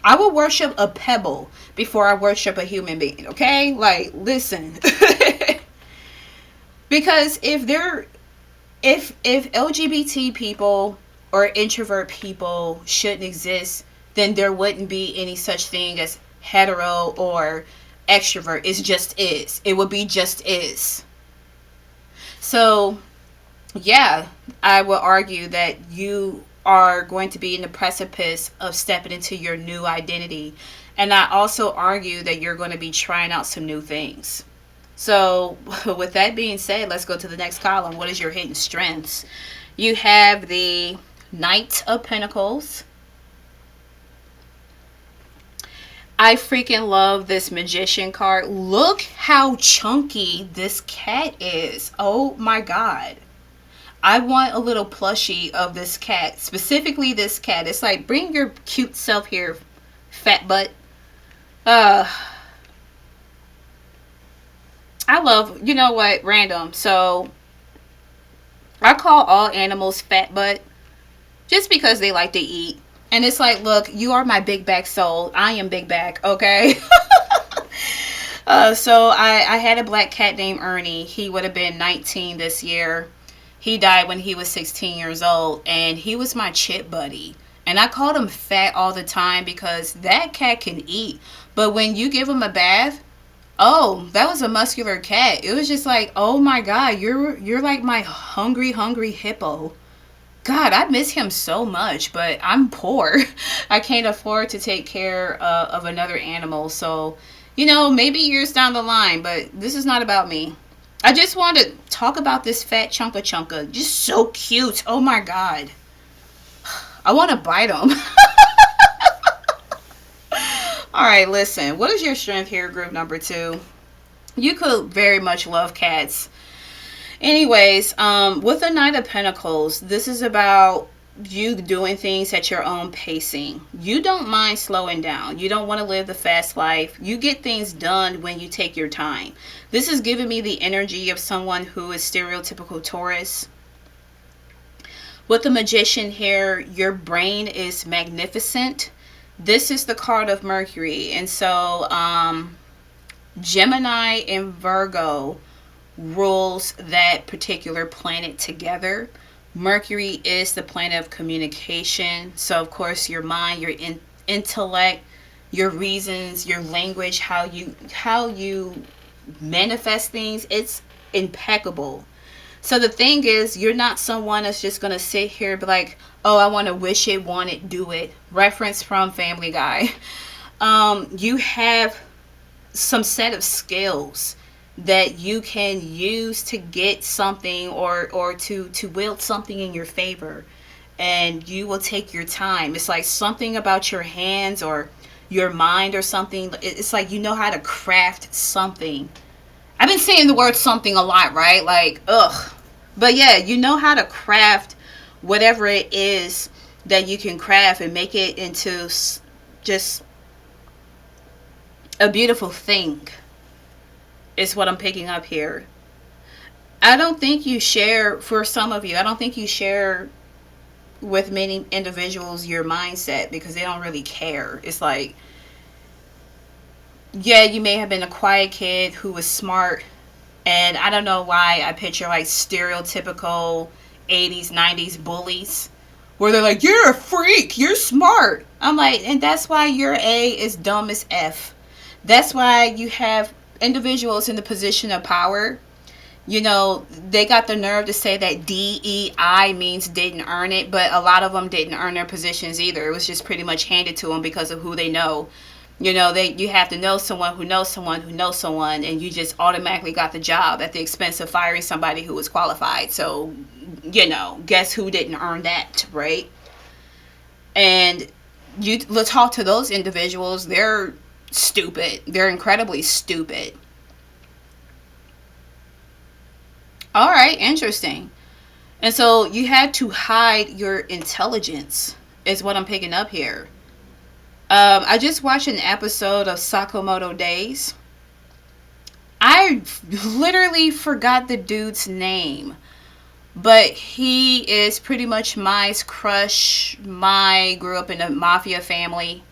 I will worship a pebble before I worship a human being, okay? Like, listen. Because if LGBT people or introvert people shouldn't exist, then there wouldn't be any such thing as hetero or extrovert. It just is. It would be just is. So, yeah, I will argue that you are going to be in the precipice of stepping into your new identity. And I also argue that you're going to be trying out some new things. So, with that being said, let's go to the next column. What is your hidden strengths? You have the Knight of Pentacles. I freaking love this Magician card. Look how chunky this cat is. Oh my god. I want a little plushie of this cat. Specifically this cat. It's like, bring your cute self here, fat butt. I love, you know what, random. So, I call all animals fat butt just because they like to eat. And it's like, look, you are my big back soul. I am big back, okay? So I had a black cat named Ernie. He would have been 19 this year. He died when he was 16 years old. And he was my chip buddy. And I called him fat all the time because that cat can eat. But when you give him a bath, oh, that was a muscular cat. It was just like, oh my god, you're like my hungry hippo. God, I miss him so much, but I'm poor. I can't afford to take care of another animal. So, you know, maybe years down the line, but this is not about me. I just want to talk about this fat chunka. Just so cute. Oh my god. I want to bite him. All right, listen. What is your strength here, group number 2? You could very much love cats. Anyways, with the Knight of Pentacles, this is about you doing things at your own pacing. You don't mind slowing down. You don't want to live the fast life. You get things done when you take your time. This is giving me the energy of someone who is stereotypical Taurus. With the Magician here, your brain is magnificent. This is the card of Mercury. And so, Gemini and Virgo rules that particular planet together. Mercury is the planet of communication. So, of course, your mind, your intellect, your reasons, your language, how you manifest things, it's impeccable. So the thing is, you're not someone that's just going to sit here and be like, oh, I want to wish it, want it, do it. Reference from Family Guy. You have some set of skills that you can use to get something or to wield something in your favor. And you will take your time. It's like something about your hands or your mind or something. It's like you know how to craft something. I've been saying the word something a lot, right? Like, ugh. But yeah, you know how to craft whatever it is that you can craft and make it into just a beautiful thing. Is what I'm picking up here. I don't think you share, for some of you, I don't think you share with many individuals your mindset because they don't really care. It's like, yeah, you may have been a quiet kid who was smart, and I don't know why I picture like stereotypical 80s, 90s bullies where they're like, you're a freak, you're smart. I'm like, and that's why your A is dumb as F. That's why you have individuals in the position of power. You know, they got the nerve to say that DEI means didn't earn it, but a lot of them didn't earn their positions either. It was just pretty much handed to them because of who they know. You have to know someone who knows someone who knows someone, and you just automatically got the job at the expense of firing somebody who was qualified. So, guess who didn't earn that, right? And let's talk to those individuals. They're stupid. They're incredibly stupid. All right, interesting. And so you had to hide your intelligence, is what I'm picking up here. I just watched an episode of Sakamoto Days. I literally forgot the dude's name, but he is pretty much Mai's crush. Mai grew up in a mafia family,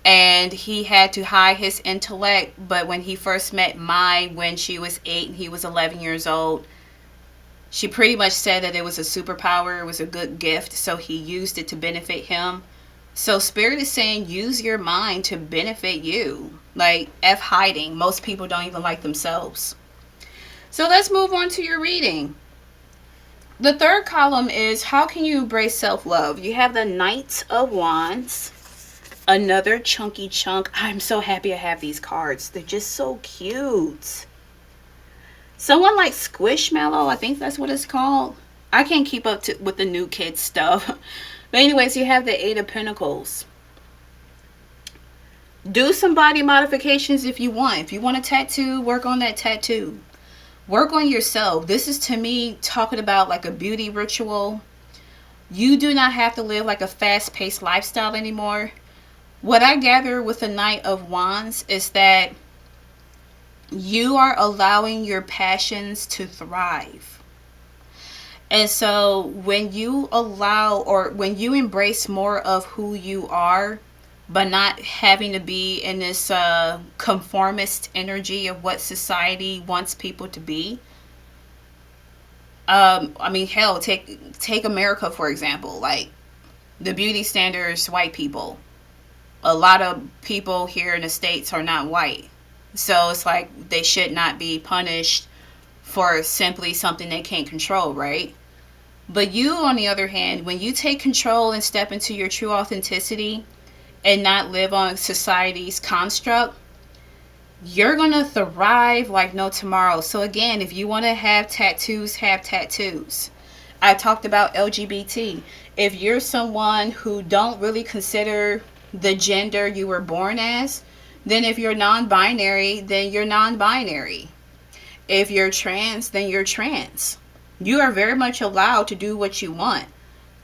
and he had to hide his intellect. But when he first met Mai, when she was 8 and he was 11 years old, she pretty much said that it was a superpower, it was a good gift, so he used it to benefit him. So Spirit is saying use your mind to benefit you. Like F hiding. Most people don't even like themselves. So let's move on to your reading. The third column is how can you embrace self-love? You have the Knight of Wands. Another chunky chunk. I'm so happy I have these cards. They're just so cute. Someone like Squishmallow, I think that's what it's called. I can't keep up with the new kids stuff. But anyways, you have the Eight of Pentacles. Do some body modifications if you want. If you want a tattoo, work on that tattoo. Work on yourself. This is to me talking about like a beauty ritual. You do not have to live like a fast-paced lifestyle anymore. What I gather with the Knight of Wands is that you are allowing your passions to thrive. And so when you allow or when you embrace more of who you are, but not having to be in this conformist energy of what society wants people to be. I mean, hell, take America, for example. Like, the beauty standards, white people. A lot of people here in the States are not white. So it's like they should not be punished for simply something they can't control, right? But you, on the other hand, when you take control and step into your true authenticity and not live on society's construct, you're going to thrive like no tomorrow. So again, if you want to have tattoos, have tattoos. I talked about LGBT. If you're someone who don't really consider the gender you were born as, then if you're non-binary, then you're non-binary. If you're trans, then you're trans. You are very much allowed to do what you want.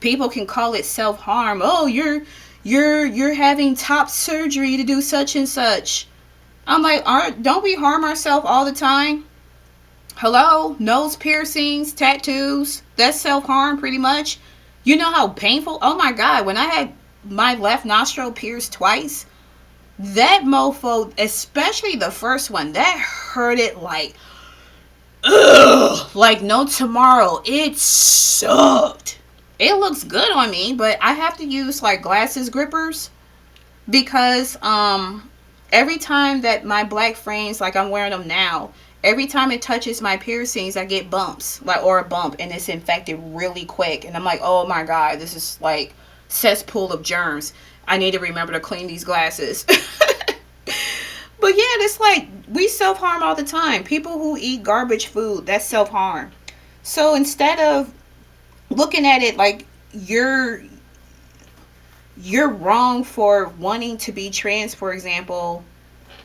People can call it self-harm. Oh, you're having top surgery to do such and such. I'm like, don't we harm ourselves all the time? Hello? Nose piercings, tattoos. That's self-harm pretty much. You know how painful? Oh my God, when I had my left nostril pierced twice, that mofo, especially the first one, that hurted like, ugh, like no tomorrow. It sucked. It looks good on me, but I have to use like glasses grippers because every time that my black frames, like I'm wearing them now, every time it touches my piercings, I get bumps, like, or a bump, and it's infected really quick. And I'm like, oh my God, this is like cesspool of germs. I need to remember to clean these glasses. But yeah, it's like we self-harm all the time. People who eat garbage food, that's self-harm. So instead of looking at it like you're wrong for wanting to be trans, for example,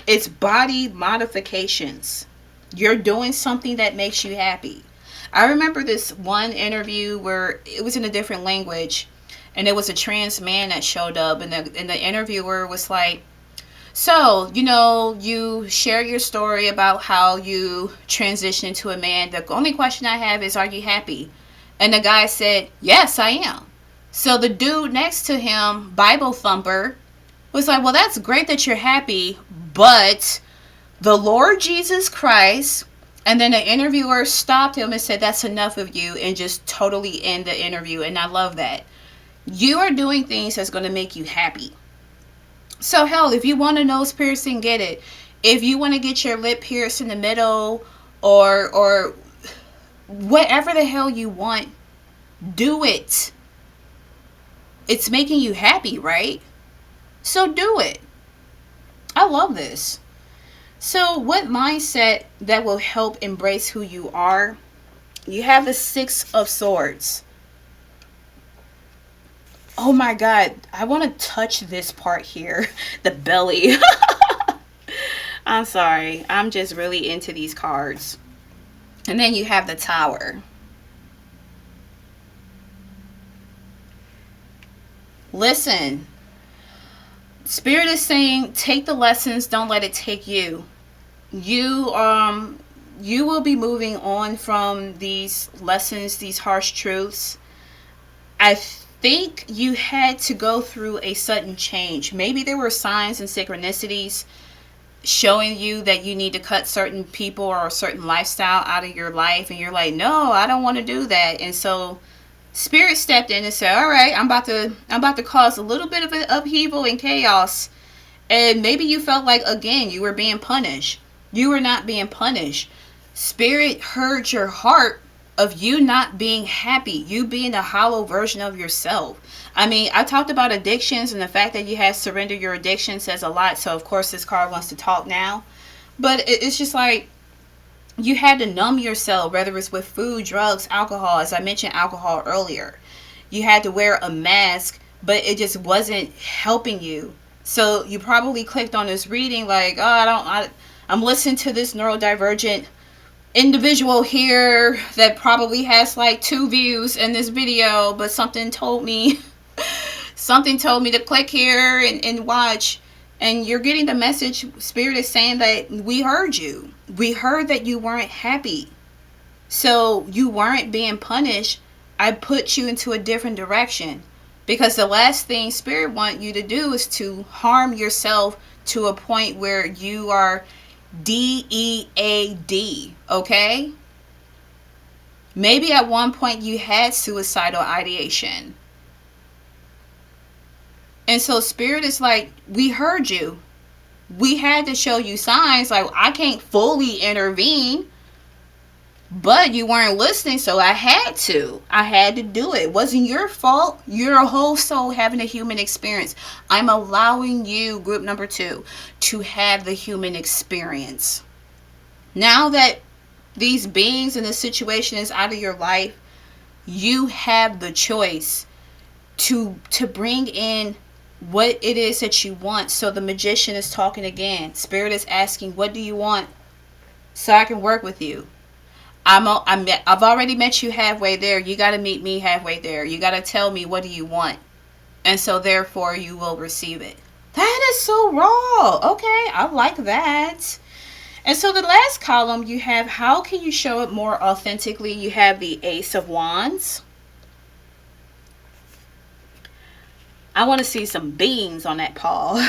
it's body modifications. You're doing something that makes you happy. I remember this one interview where it was in a different language, and it was a trans man that showed up, and the interviewer was like, so, you share your story about how you transitioned to a man. The only question I have is, are you happy? And the guy said, yes, I am. So the dude next to him, Bible thumper, was like, well, that's great that you're happy, but the Lord Jesus Christ. And then the interviewer stopped him and said, that's enough of you, and just totally end the interview. And I love that. You are doing things that's going to make you happy. So hell, if you want a nose piercing, get it. If you want to get your lip pierced in the middle, or whatever the hell you want, do it. It's making you happy, right? So do it. I love this. So, what mindset that will help embrace who you are? You have the Six of Swords. Oh my God, I want to touch this part here, the belly. I'm sorry, I'm just really into these cards. And then you have the Tower. Listen, Spirit is saying, take the lessons, don't let it take you. You will be moving on from these lessons, these harsh truths. I think you had to go through a sudden change. Maybe there were signs and synchronicities showing you that you need to cut certain people or a certain lifestyle out of your life, and you're like, no, I don't want to do that. And so Spirit stepped in and said, all right, I'm about to cause a little bit of an upheaval and chaos. And maybe you felt like, again, you were being punished. You were not being punished. Spirit heard your heart of you not being happy, you being a hollow version of yourself. I mean, I talked about addictions, and the fact that you have surrendered your addiction says a lot. So, of course, this card wants to talk now. But it's just like you had to numb yourself, whether it's with food, drugs, alcohol. As I mentioned alcohol earlier. You had to wear a mask, but it just wasn't helping you. So you probably clicked on this reading like, oh, I'm listening to this neurodivergent individual here that probably has like 2 views in this video, but something told me to click here and watch. And you're getting the message. Spirit is saying that we heard you. We heard that you weren't happy. So you weren't being punished. I put you into a different direction. Because the last thing Spirit want you to do is to harm yourself to a point where you are DEAD, okay? Maybe at one point you had suicidal ideation. And so Spirit is like, we heard you. We had to show you signs. Like, I can't fully intervene, but you weren't listening, so I had to. I had to do it. It wasn't your fault. You're a whole soul having a human experience. I'm allowing you, group number 2, to have the human experience. Now that these beings and the situation is out of your life, you have the choice to bring in what it is that you want. So the magician is talking again. Spirit is asking, what do you want so I can work with you? I've already met you halfway there. You got to meet me halfway there. You got to tell me, what do you want? And so therefore you will receive it. That is so raw. Okay, I like that. And so the last column you have, how can you show it more authentically? You have the Ace of Wands. I want to see some beams on that paw.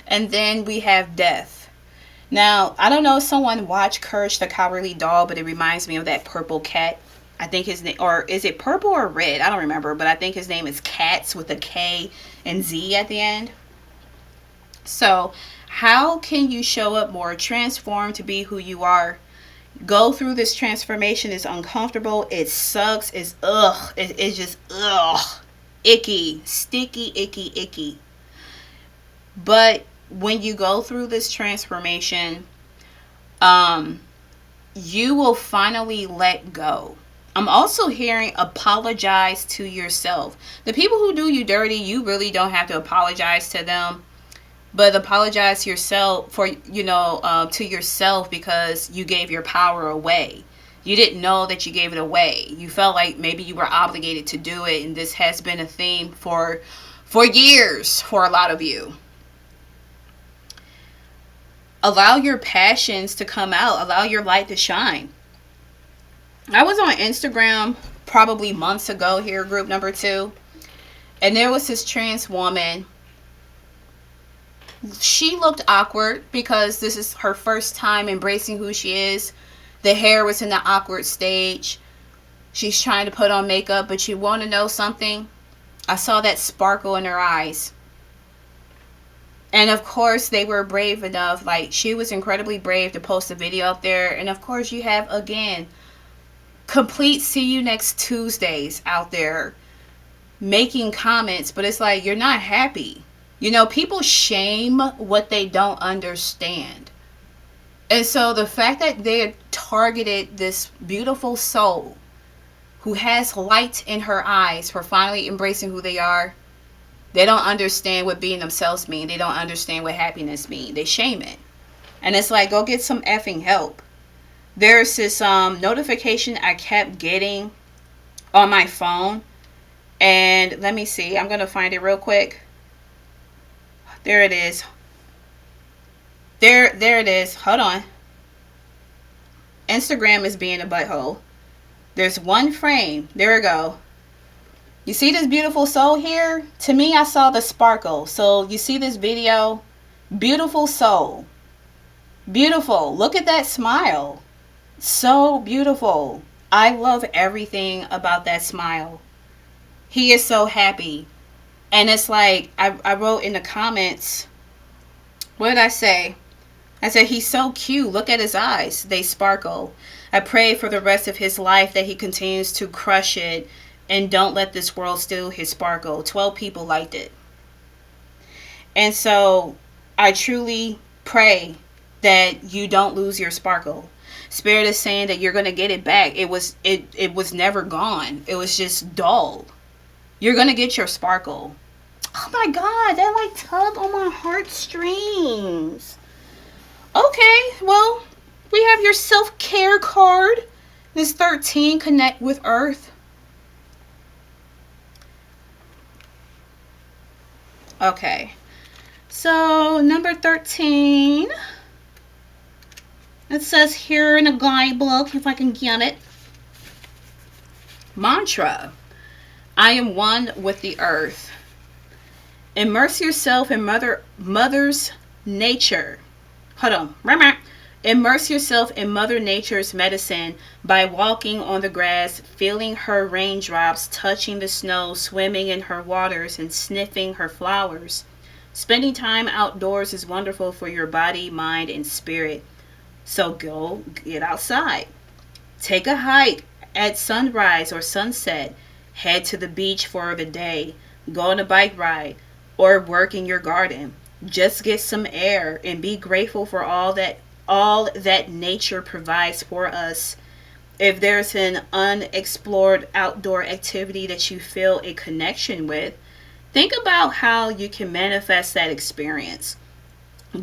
And then we have Death. Now, I don't know if someone watched Courage the Cowardly Dog, but it reminds me of that purple cat. I think his name, or is it purple or red? I don't remember, but I think his name is Cats with a K and Z at the end. So, how can you show up more transformed to be who you are? Go through this transformation. It's uncomfortable. It sucks. It's ugh. It's just ugh. Icky. Sticky, icky. But when you go through this transformation, you will finally let go. I'm also hearing apologize to yourself. The people who do you dirty, you really don't have to apologize to them. But apologize to yourself to yourself because you gave your power away. You didn't know that you gave it away. You felt like maybe you were obligated to do it. And this has been a theme for years for a lot of you. Allow your passions to come out. Allow your light to shine. I was on Instagram probably months ago here, group number 2. And there was this trans woman. She looked awkward because this is her first time embracing who she is. The hair was in the awkward stage. She's trying to put on makeup, but you want to know something? I saw that sparkle in her eyes. And of course, they were brave enough. Like, she was incredibly brave to post a video up there. And of course, you have, again, complete see you next Tuesdays out there making comments. But it's like, you're not happy. People shame what they don't understand. And so the fact that they targeted this beautiful soul who has light in her eyes for finally embracing who they are, they don't understand what being themselves mean. They don't understand what happiness mean. They shame it. And it's like, go get some effing help. There's this notification I kept getting on my phone. And let me see. I'm going to find it real quick. There it is. There it is. Hold on. Instagram is being a butthole. There's one frame. There we go. You see this beautiful soul here? To me, I saw the sparkle. So you see this video? Beautiful soul. Beautiful. Look at that smile. So beautiful. I love everything about that smile. He is so happy. And it's like, I wrote in the comments, what did I say? I said, he's so cute. Look at his eyes. They sparkle. I pray for the rest of his life that he continues to crush it and don't let this world steal his sparkle. 12 people liked it. And so I truly pray that you don't lose your sparkle. Spirit is saying that you're going to get it back. It was never gone. It was just dull. You're going to get your sparkle. Oh my God, that like tug on my heartstrings. Okay, well, we have your self-care card. This 13, connect with Earth. Okay, so number 13. It says here in a guidebook, if I can get it. Mantra. I am one with the earth. Immerse yourself in Mother's nature. Hold on. Immerse yourself in Mother Nature's medicine by walking on the grass, feeling her raindrops, touching the snow, swimming in her waters, and sniffing her flowers. Spending time outdoors is wonderful for your body, mind, and spirit. So go get outside. Take a hike at sunrise or sunset. Head to the beach for the day. Go on a bike ride or work in your garden. Just get some air and be grateful for all that nature provides for us. If there's an unexplored outdoor activity that you feel a connection with, think about how you can manifest that experience.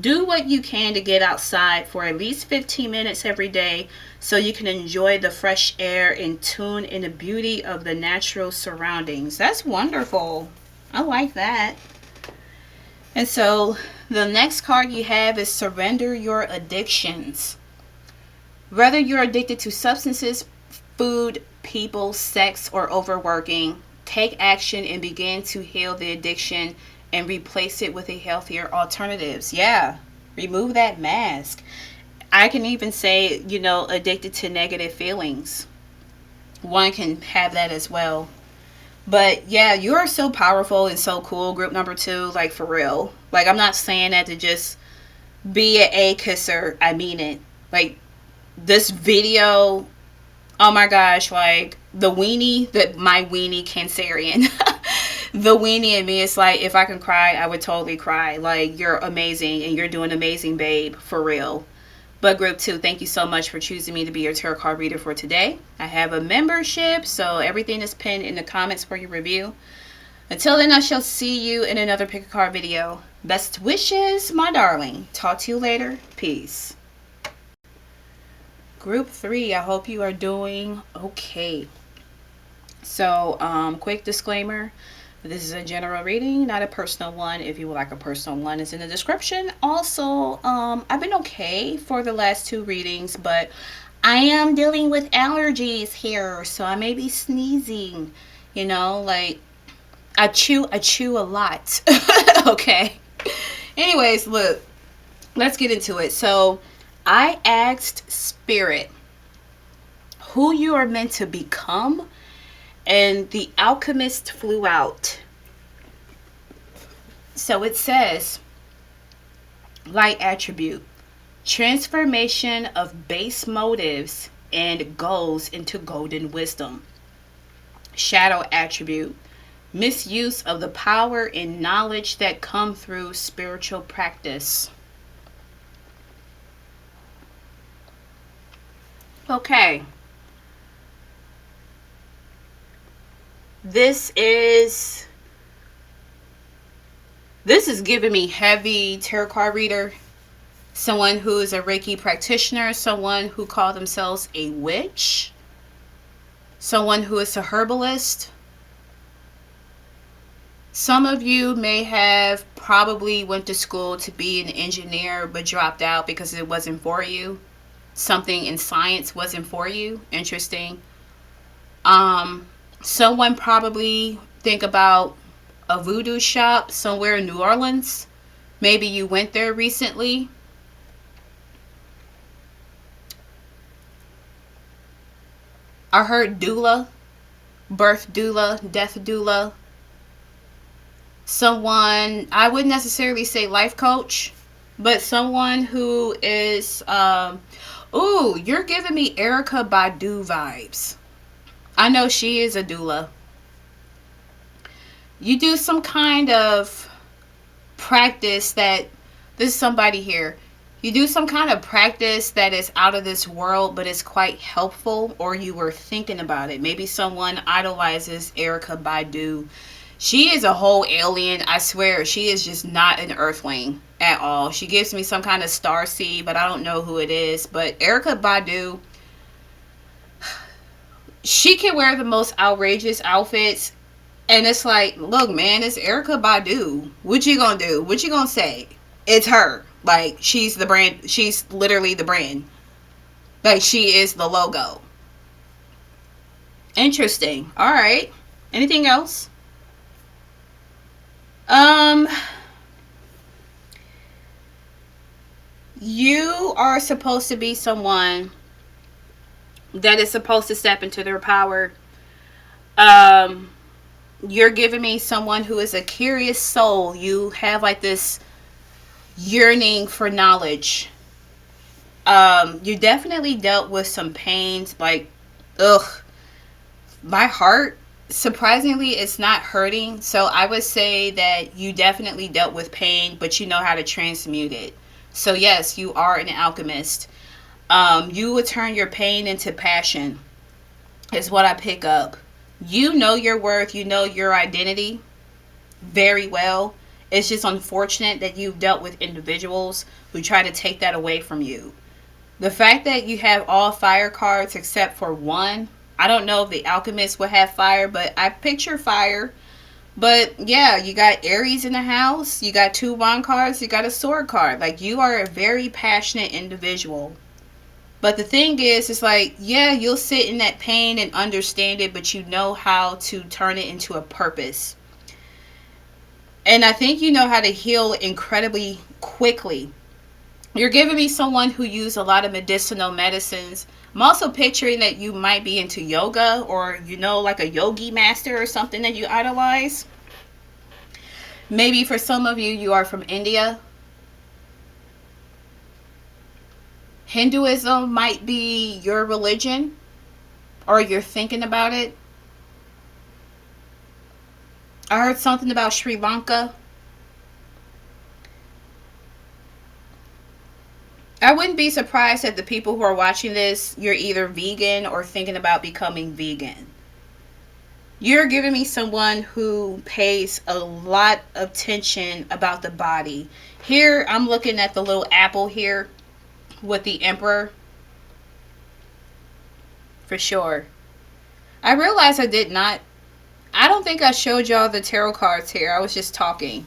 Do what you can to get outside for at least 15 minutes every day so you can enjoy the fresh air and tune in the beauty of the natural surroundings. That's wonderful. I like that. And so the next card you have is surrender your addictions. Whether you're addicted to substances, food, people, sex, or overworking, take action and begin to heal the addiction and replace it with a healthier alternatives. Yeah, remove that mask. I can even say, addicted to negative feelings. One can have that as well. But yeah, you are so powerful and so cool, group number 2, like for real. Like, I'm not saying that to just be an A-kisser. I mean it. Like, this video, oh my gosh, like the weenie, my weenie Cancerian. The weenie in me is like, if I can cry, I would totally cry. Like, you're amazing and you're doing amazing, babe, for real. But group 2, thank you so much for choosing me to be your tarot card reader for today. I have a membership, so everything is pinned in the comments for your review. Until then, I shall see you in another pick a card video. Best wishes, my darling. Talk to you later. Peace. Group 3, I hope you are doing okay. So, quick disclaimer. This is a general reading, not a personal one. If you would like a personal one, it's in the description. Also, I've been okay for the last 2 readings, but I am dealing with allergies here, so I may be sneezing. Like I chew a lot. Okay. Anyways, look, let's get into it. So, I asked Spirit who you are meant to become. And the alchemist flew out. So it says, light attribute, transformation of base motives and goals into golden wisdom. Shadow attribute, Misuse of the power and knowledge that come through spiritual practice. Okay. This is giving me heavy tarot card reader. Someone who is a Reiki practitioner, someone who called themselves a witch, someone who is a herbalist. Some of you may have probably went to school to be an engineer but dropped out because it wasn't for you. Something in science wasn't for you. Interesting. Someone probably think about a voodoo shop somewhere in New Orleans. Maybe you went there recently. I heard doula, birth doula, death doula. Someone, I wouldn't necessarily say life coach, but someone who is, ooh, you're giving me Erica Badu vibes. I know she is a doula. You do some kind of practice that, this is somebody here. You do some kind of practice that is out of this world, but it's quite helpful, or you were thinking about it. Maybe someone idolizes Erica Badu. She is a whole alien, I swear. She is just not an earthling at all. She gives me some kind of star seed, but I don't know who it is. But Erica Badu, she can wear the most outrageous outfits. And it's like, look, man, it's Erica Badu. What you gonna do? What you gonna say? It's her. Like, she's the brand. She's literally the brand. Like, she is the logo. Interesting. All right. Anything else? You are supposed to be someone that is supposed to step into their power. You're giving me someone who is a curious soul. You have like this yearning for knowledge. You definitely dealt with some pains. Like, ugh, my heart, surprisingly, it's not hurting. So I would say that you definitely dealt with pain, but you know how to transmute it. So yes, you are an alchemist. You would turn your pain into passion, is what I pick up. You know your worth. You know your identity very well. It's just unfortunate that you've dealt with individuals who try to take that away from you. The fact that you have all fire cards except for one, I don't know if the alchemist would have fire, but I picture fire. But yeah, you got Aries in the house, you got two wand cards, you got a sword card. Like, you are a very passionate individual. But the thing is, it's like, yeah, you'll sit in that pain and understand it, but you know how to turn it into a purpose. And I think you know how to heal incredibly quickly. You're giving me someone who used a lot of medicinal medicines. I'm also picturing that you might be into yoga, or, you know, like a yogi master or something that you idolize. Maybe for some of you, you are from India. Hinduism might be your religion, or you're thinking about it. I heard something about Sri Lanka. I wouldn't be surprised that the people who are watching this, you're either vegan or thinking about becoming vegan. You're giving me someone who pays a lot of attention about the body. Here, I'm looking at the little apple here with the emperor. For sure. I realized I don't think I showed y'all the tarot cards here. I was just talking.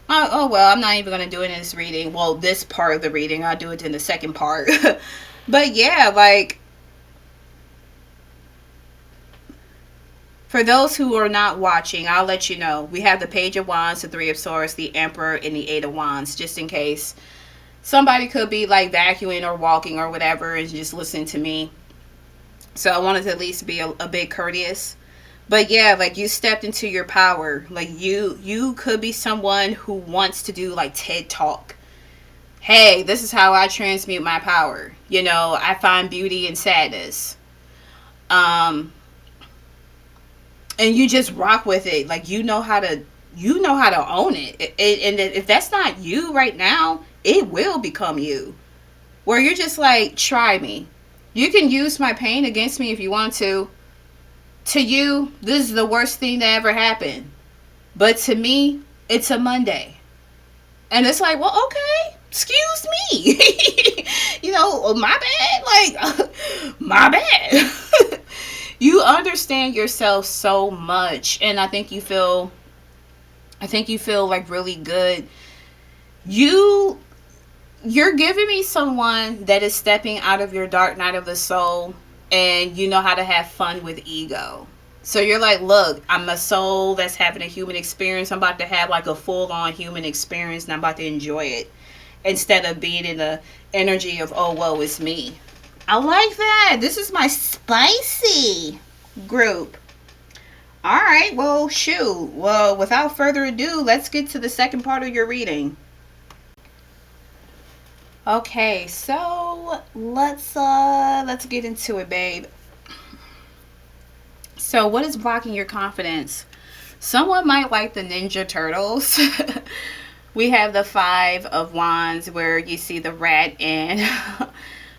Oh well, I'm not even going to do it in this reading. Well, this part of the reading. I'll do it in the second part. But yeah, like, for those who are not watching, I'll let you know. We have the Page of Wands, the Three of Swords, the Emperor, and the Eight of Wands, just in case. Somebody could be like vacuuming or walking or whatever and just listening to me. So I wanted to at least be a bit courteous. But yeah, like, you stepped into your power. Like, you could be someone who wants to do like TED Talk. Hey, this is how I transmute my power. You know, I find beauty in sadness. and you just rock with it. Like, you know how to own it. And if that's not you right now, it will become you. Where you're just like, try me. You can use my pain against me if you want to. To you, this is the worst thing that ever happened. But to me, it's a Monday. And it's like, well, okay, excuse me. My bad. Like, my bad. You understand yourself so much. And I think you feel like really good. You you're giving me someone that is stepping out of your dark night of the soul, and you know how to have fun with ego. So you're like, look, I'm a soul that's having a human experience. I'm about to have like a full on human experience, and I'm about to enjoy it instead of being in the energy of, oh, whoa, it's me. I like that. This is my spicy group. All right, well, shoot. Well, without further ado, let's get to the second part of your reading. Okay, so let's get into it, babe. So, what is blocking your confidence? Someone might like the Ninja Turtles. We have the Five of Wands where you see the rat and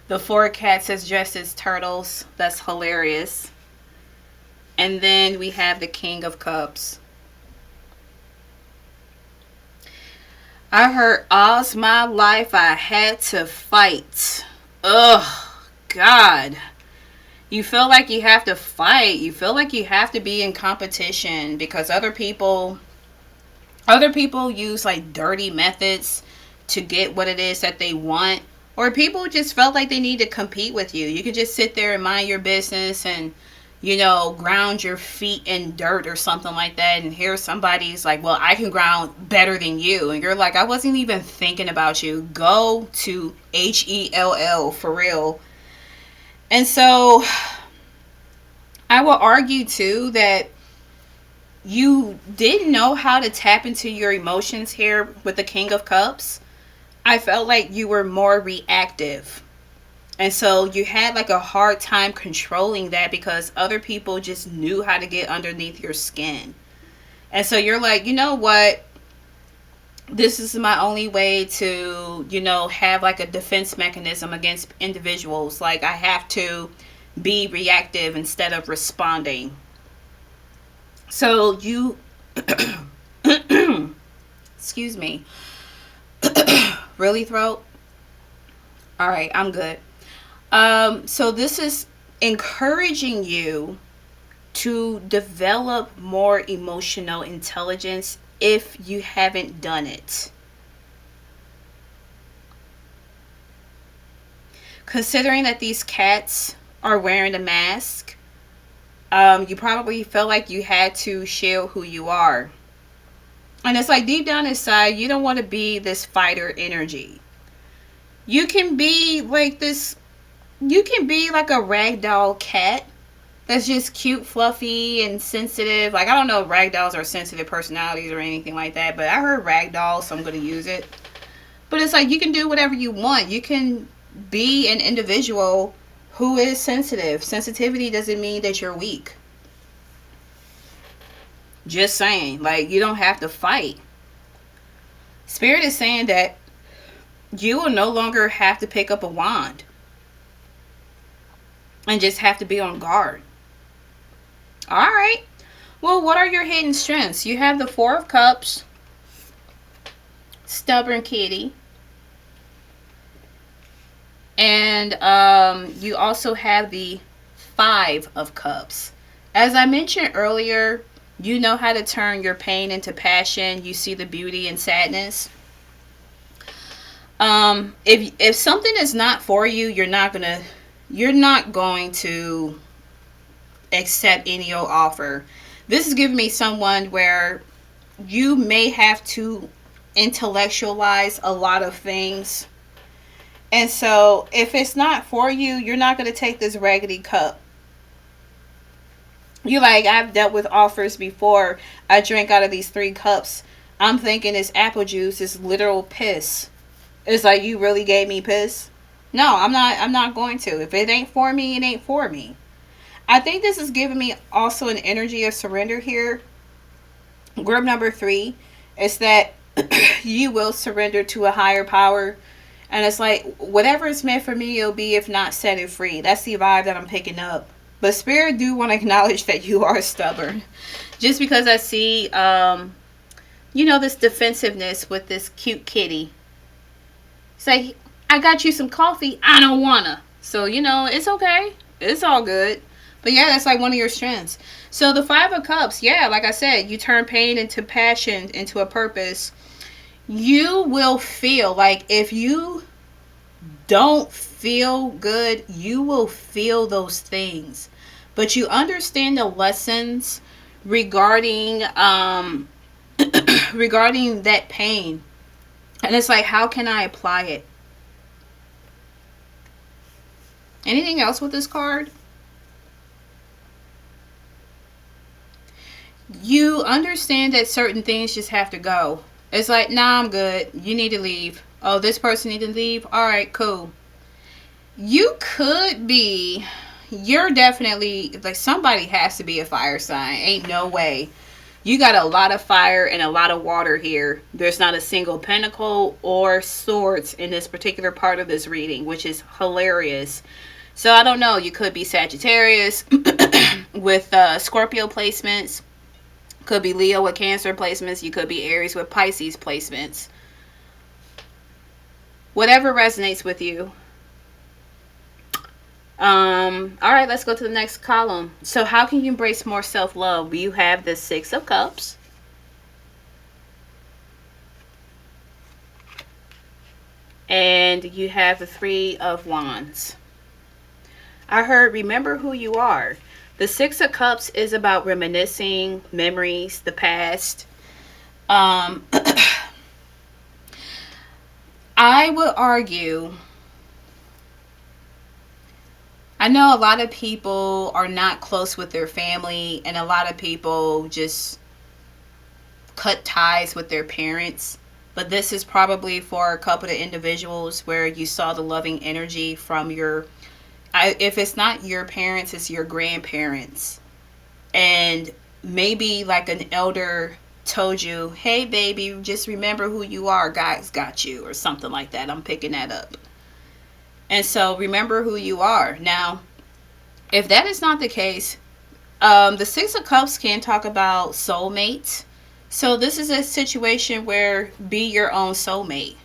the four cats as dressed as turtles. That's hilarious. And then we have the King of Cups. I heard all's my life I had to fight. Ugh, God. You feel like you have to fight. You feel like you have to be in competition because other people use like dirty methods to get what it is that they want. Or people just felt like they need to compete with you. You can just sit there and mind your business and ground your feet in dirt or something like that. And here somebody's like, well, I can ground better than you. And you're like, I wasn't even thinking about you. Go to HELL for real. And so I will argue too that you didn't know how to tap into your emotions here with the King of Cups. I felt like you were more reactive. And so you had like a hard time controlling that because other people just knew how to get underneath your skin. And so you're like, you know what? This is my only way to, have like a defense mechanism against individuals. Like I have to be reactive instead of responding. So you, excuse me, really throat? All right, I'm good. So this is encouraging you to develop more emotional intelligence if you haven't done it. Considering that these cats are wearing a mask, you probably felt like you had to shield who you are. And it's like deep down inside, you don't want to be this fighter energy. You can be like this, you can be like a ragdoll cat that's just cute, fluffy, and sensitive. Like, I don't know if ragdolls are sensitive personalities or anything like that, but I heard ragdoll, so I'm going to use it. But it's like you can do whatever you want. You can be an individual who is sensitive. Sensitivity doesn't mean that you're weak. Just saying. Like, you don't have to fight. Spirit is saying that you will no longer have to pick up a wand and just have to be on guard. All right. Well, what are your hidden strengths? You have the Four of Cups, stubborn kitty, and you also have the Five of Cups. As I mentioned earlier, you know how to turn your pain into passion. You see the beauty in sadness. If something is not for you, you're not going to accept any old offer. This is giving me someone where you may have to intellectualize a lot of things. And so if it's not for you, you're not going to take this raggedy cup. You like, I've dealt with offers before. I drank out of these 3 cups. I'm thinking it's apple juice. It's literal piss. It's like, you really gave me piss? No, I'm not going to. If it ain't for me, it ain't for me. I think this is giving me also an energy of surrender here. Group number 3 is that you will surrender to a higher power. And it's like, whatever is meant for me, it'll be, if not, set it free. That's the vibe that I'm picking up. But Spirit do want to acknowledge that you are stubborn. Just because I see, this defensiveness with this cute kitty. Say, I got you some coffee. I don't wanna. So, it's okay. It's all good. But yeah, that's like one of your strengths. So the 5 of Cups, yeah, like I said, you turn pain into passion, into a purpose. You will feel like, if you don't feel good, you will feel those things. But you understand the lessons regarding regarding that pain. And it's like, how can I apply it? Anything else with this card? You understand that certain things just have to go. It's like, nah, I'm good. You need to leave. Oh, this person need to leave? Alright, cool. You're definitely, like, somebody has to be a fire sign. Ain't no way. You got a lot of fire and a lot of water here. There's not a single pentacle or swords in this particular part of this reading, which is hilarious. So I don't know. You could be Sagittarius with Scorpio placements. Could be Leo with Cancer placements. You could be Aries with Pisces placements. Whatever resonates with you. Alright, let's go to the next column. So how can you embrace more self-love? You have the 6 of Cups. And you have the 3 of Wands. I heard, remember who you are. The 6 of Cups is about reminiscing, memories, the past. I would argue, I know a lot of people are not close with their family, and a lot of people just cut ties with their parents. But this is probably for a couple of individuals where you saw the loving energy from if it's not your parents, it's your grandparents. And maybe like an elder told you, hey baby, just remember who you are, God's got you, or something like that. I'm picking that up. And so remember who you are. Now, if that is not the case, the 6 of Cups can talk about soulmates. So this is a situation where be your own soulmate.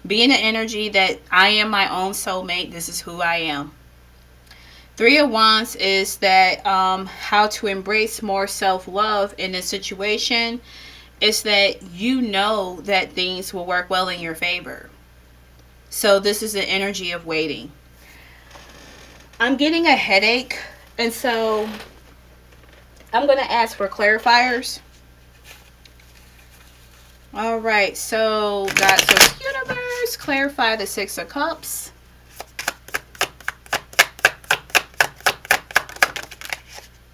Be in the energy that I am my own soulmate. This is who I am. 3 of Wands is that how to embrace more self-love in this situation is that you know that things will work well in your favor. So this is the energy of waiting. I'm getting a headache, and so I'm going to ask for clarifiers. Alright, so God, so universe, clarify the 6 of Cups.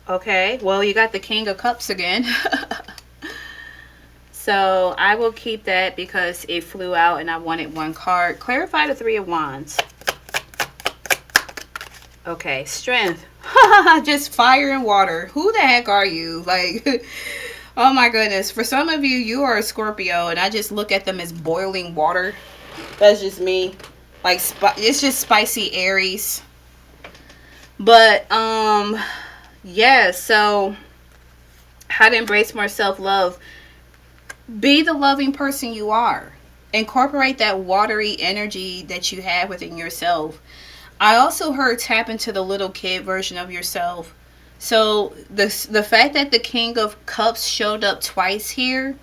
Okay, well, you got the King of Cups again. So I will keep that because it flew out and I wanted one card. Clarify the 3 of Wands. Okay, strength. Just fire and water. Who the heck are you? Like, oh my goodness. For some of you, you are a Scorpio and I just look at them as boiling water. That's just me. Like, it's just spicy Aries. But, yeah, so how to embrace more self-love. Be the loving person you are. Incorporate that watery energy that you have within yourself. I also heard tap into the little kid version of yourself. So the fact that the King of Cups showed up twice here,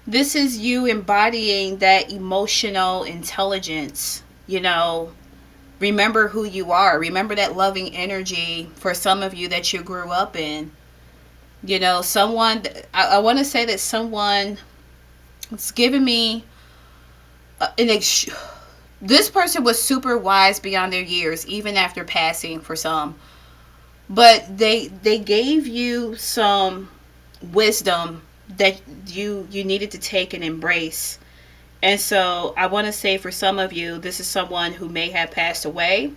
this is you embodying that emotional intelligence. You know, remember who you are. Remember that loving energy for some of you that you grew up in. You know, someone, I want to say that someone, it's giving me this person was super wise beyond their years, even after passing for some. But they gave you some wisdom that you needed to take and embrace. And so I want to say for some of you, this is someone who may have passed away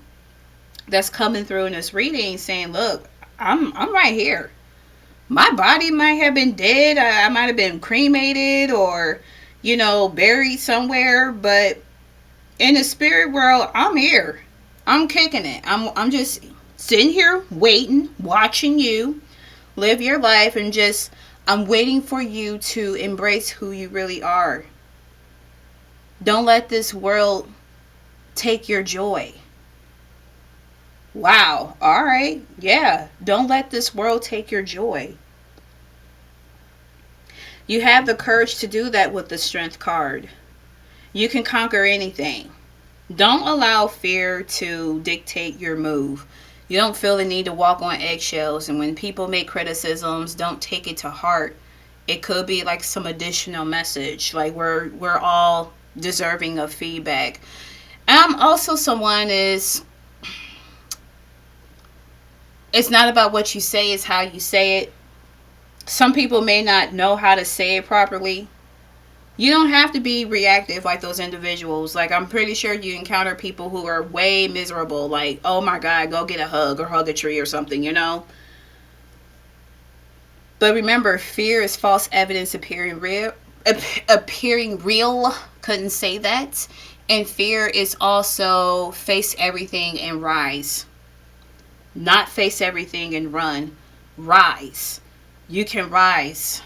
that's coming through in this reading saying, look, I'm right here. My body might have been dead. I might have been cremated or, buried somewhere, but in the spirit world, I'm here. I'm kicking it. I'm just sitting here waiting, watching you live your life, and just I'm waiting for you to embrace who you really are. Don't let this world take your joy. Wow. All right. Yeah. Don't let this world take your joy. You have the courage to do that with the strength card. You can conquer anything. Don't allow fear to dictate your move. You don't feel the need to walk on eggshells, and when people make criticisms, don't take it to heart. It could be like some additional message. Like we're all deserving of feedback. I'm also someone is it's not about what you say, it's how you say it. Some people may not know how to say it properly. You don't have to be reactive like those individuals. Like, I'm pretty sure you encounter people who are way miserable. Like, oh my God, go get a hug or hug a tree or something. But remember, fear is false evidence appearing real. Appearing real. Couldn't say that. And fear is also face everything and rise. Not face everything and run. Rise. You can rise.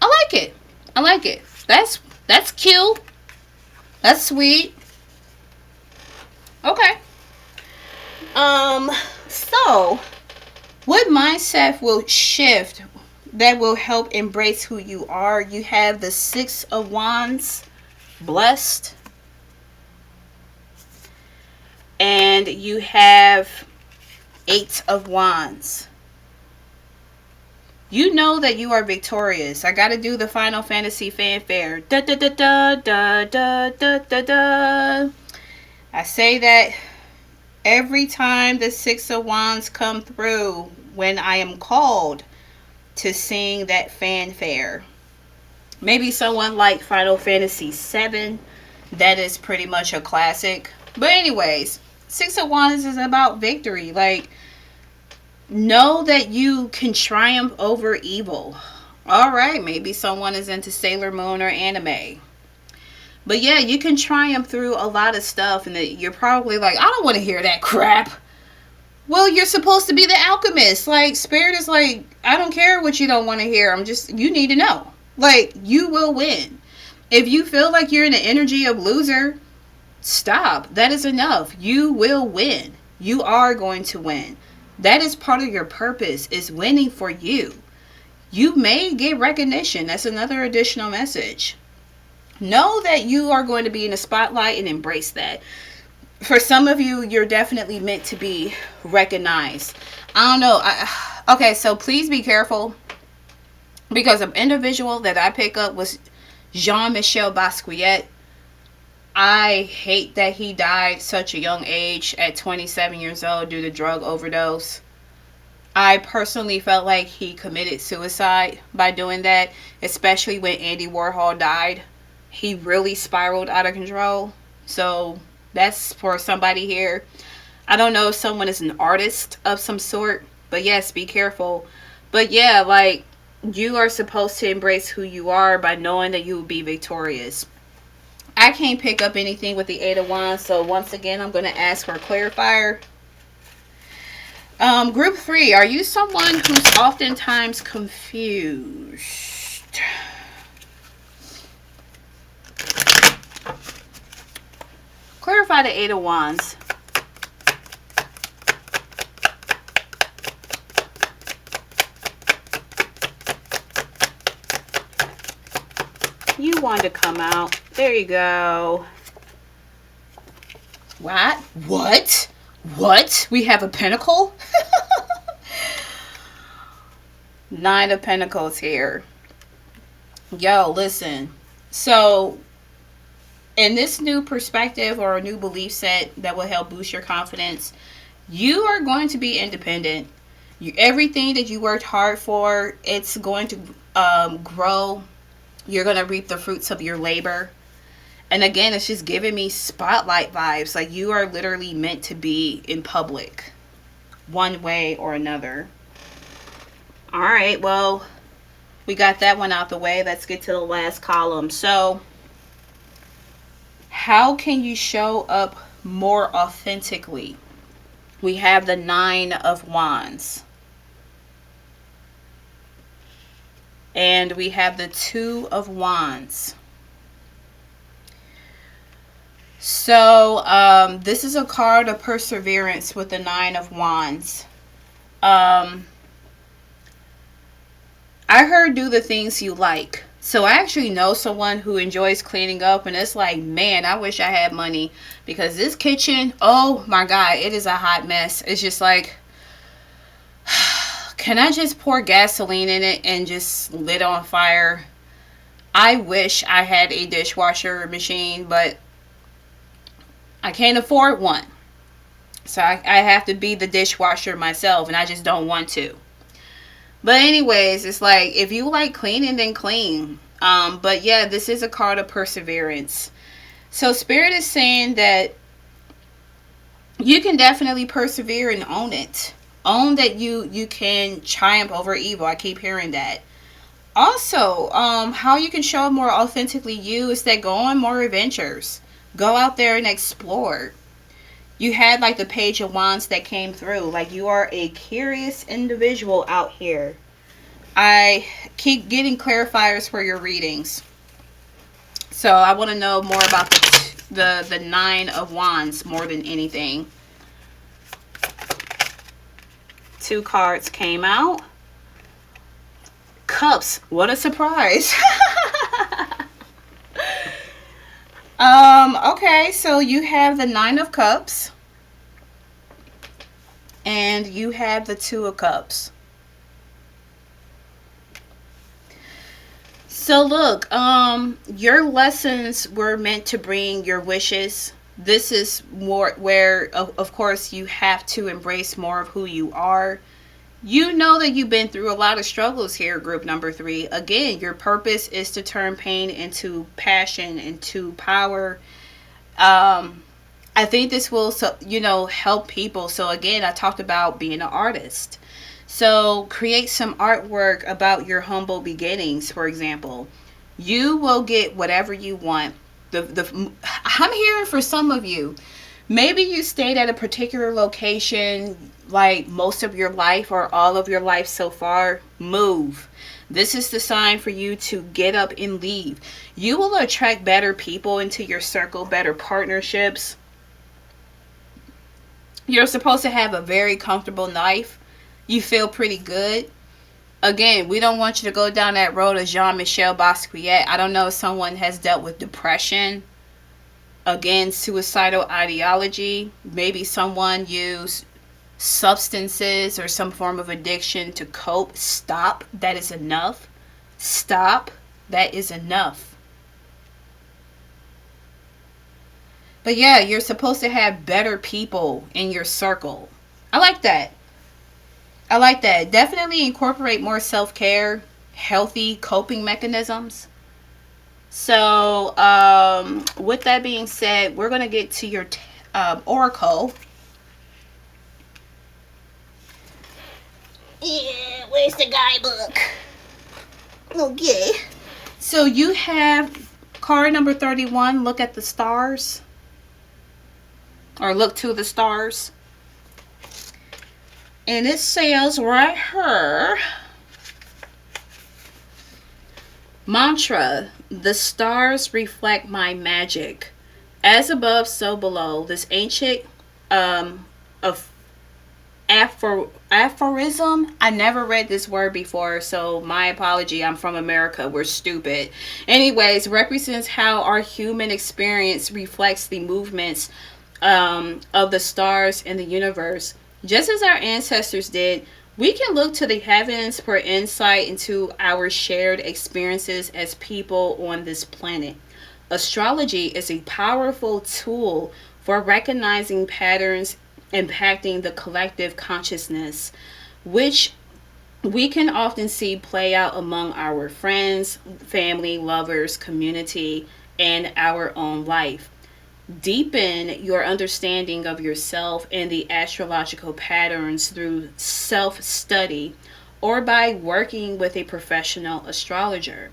I like it. I like it. That's cute. That's sweet. Okay. So what mindset will shift that will help embrace who you are? You have the 6 of Wands, blessed. And you have 8 of Wands. You know that you are victorious. I gotta do the Final Fantasy fanfare. Da da da da da da da da da. I say that every time the 6 of Wands come through when I am called to sing that fanfare. Maybe someone like Final Fantasy 7. That is pretty much a classic. But anyways, 6 of Wands is about victory. Like, know that you can triumph over evil. Alright, maybe someone is into Sailor Moon or anime. But yeah, you can triumph through a lot of stuff, and that you're probably like, I don't want to hear that crap. Well, you're supposed to be the alchemist. Like, Spirit is like, I don't care what you don't want to hear. You need to know. Like, you will win. If you feel like you're in the energy of loser, stop. That is enough. You will win. You are going to win. That is part of your purpose, is winning for you. You may get recognition. That's another additional message. Know that you are going to be in the spotlight and embrace that. For some of you, you're definitely meant to be recognized. I don't know. Okay, so please be careful. Because an individual that I pick up was Jean-Michel Basquiat. I hate that he died such a young age at 27 years old due to drug overdose. I personally felt like he committed suicide by doing that, especially when Andy Warhol died. He really spiraled out of control. So that's for somebody here. I don't know if someone is an artist of some sort, but yes, be careful. But yeah, like, you are supposed to embrace who you are by knowing that you will be victorious. I can't pick up anything with the 8 of Wands, so once again, I'm going to ask for a clarifier. Group 3, are you someone who's oftentimes confused? Clarify the 8 of Wands. You want to come out. There you go. What? What? What? We have a pentacle? 9 of Pentacles here. Yo, listen. So, in this new perspective or a new belief set that will help boost your confidence, you are going to be independent. Everything that you worked hard for, it's going to grow. You're going to reap the fruits of your labor. And again, it's just giving me spotlight vibes. Like, you are literally meant to be in public. one way or another. All right, well, we got that one out the way. Let's get to the last column. So, how can you show up more authentically? We have the Nine of Wands. And we have the Two of Wands. So, this is a card of perseverance with the Nine of Wands. I heard do the things you like. So I actually know someone who enjoys cleaning up, and it's like, man, I wish I had money, because this kitchen, oh my God, it is a hot mess. It's just like, can I just pour gasoline in it and just lit on fire? I wish I had a dishwasher machine, but I can't afford one. So I have to be the dishwasher myself, and I just don't want to. But anyways, it's like, if you like cleaning, then clean. But yeah, this is a card of perseverance. So Spirit is saying that you can definitely persevere and own it. Own that you can triumph over evil. I keep hearing that. Also, how you can show up more authentically you is that go on more adventures. Go out there and explore. You had like the Page of Wands that came through. Like, you are a curious individual out here. I keep getting clarifiers for your readings. So I want to know more about the Nine of Wands more than anything. Two cards came out. Cups. What a surprise. Okay, so you have the Nine of Cups. And you have the Two of Cups. So look, your lessons were meant to bring your wishes. This is more where, of course, you have to embrace more of who you are. You know that you've been through a lot of struggles here, group number 3. Again, your purpose is to turn pain into passion, into power. I think this will, help people. So again, I talked about being an artist. So create some artwork about your humble beginnings, for example. You will get whatever you want. I'm hearing for some of you, maybe you stayed at a particular location like most of your life or all of your life so far. Move. This is the sign for you to get up and leave. You will attract better people into your circle, better partnerships. You're supposed to have a very comfortable life. You feel pretty good. Again, we don't want you to go down that road of Jean-Michel Basquiat. I don't know if someone has dealt with depression. Again, suicidal ideology. Maybe someone used substances or some form of addiction to cope. Stop. That is enough. Stop. That is enough. But yeah, you're supposed to have better people in your circle. I like that. I like that. Definitely incorporate more self-care, healthy coping mechanisms. So, with that being said, we're going to get to your oracle. Yeah, where's the guidebook? Okay. So you have card number 31, look at the stars. Or look to the stars. And it says right here, mantra, the stars reflect my magic. As above, so below. This ancient of aphorism. I never read this word before, so my apology. I'm from America. We're stupid. Anyways, represents how our human experience reflects the movements of the stars in the universe. Just as our ancestors did, we can look to the heavens for insight into our shared experiences as people on this planet. Astrology is a powerful tool for recognizing patterns impacting the collective consciousness, which we can often see play out among our friends, family, lovers, community, and our own life. Deepen your understanding of yourself and the astrological patterns through self study or by working with a professional astrologer.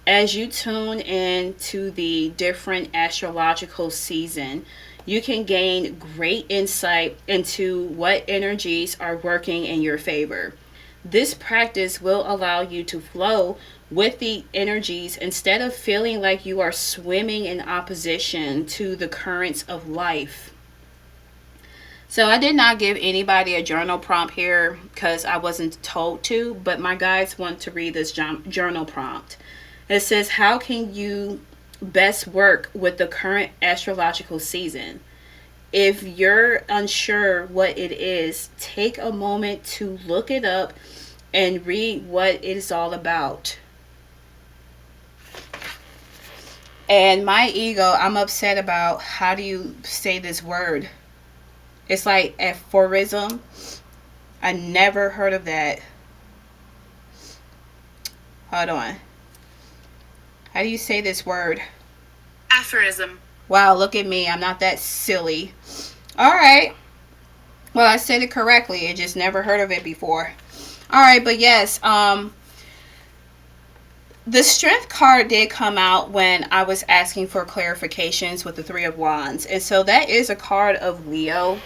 As you tune in to the different astrological season, you can gain great insight into what energies are working in your favor. This practice will allow you to flow with the energies instead of feeling like you are swimming in opposition to the currents of life. So I did not give anybody a journal prompt here because I wasn't told to, but my guides want to read this journal prompt. It says, how can you best work with the current astrological season? If you're unsure what it is, take a moment to look it up and read what it is all about. And my ego, I'm upset about how do you say this word? It's like aphorism. I never heard of that. Hold on. How do you say this word? Aphorism. Wow, look at me. I'm not that silly. All right. Well, I said it correctly. I just never heard of it before. All right, but yes, the strength card did come out when I was asking for clarifications with the Three of Wands. And so that is a card of Leo.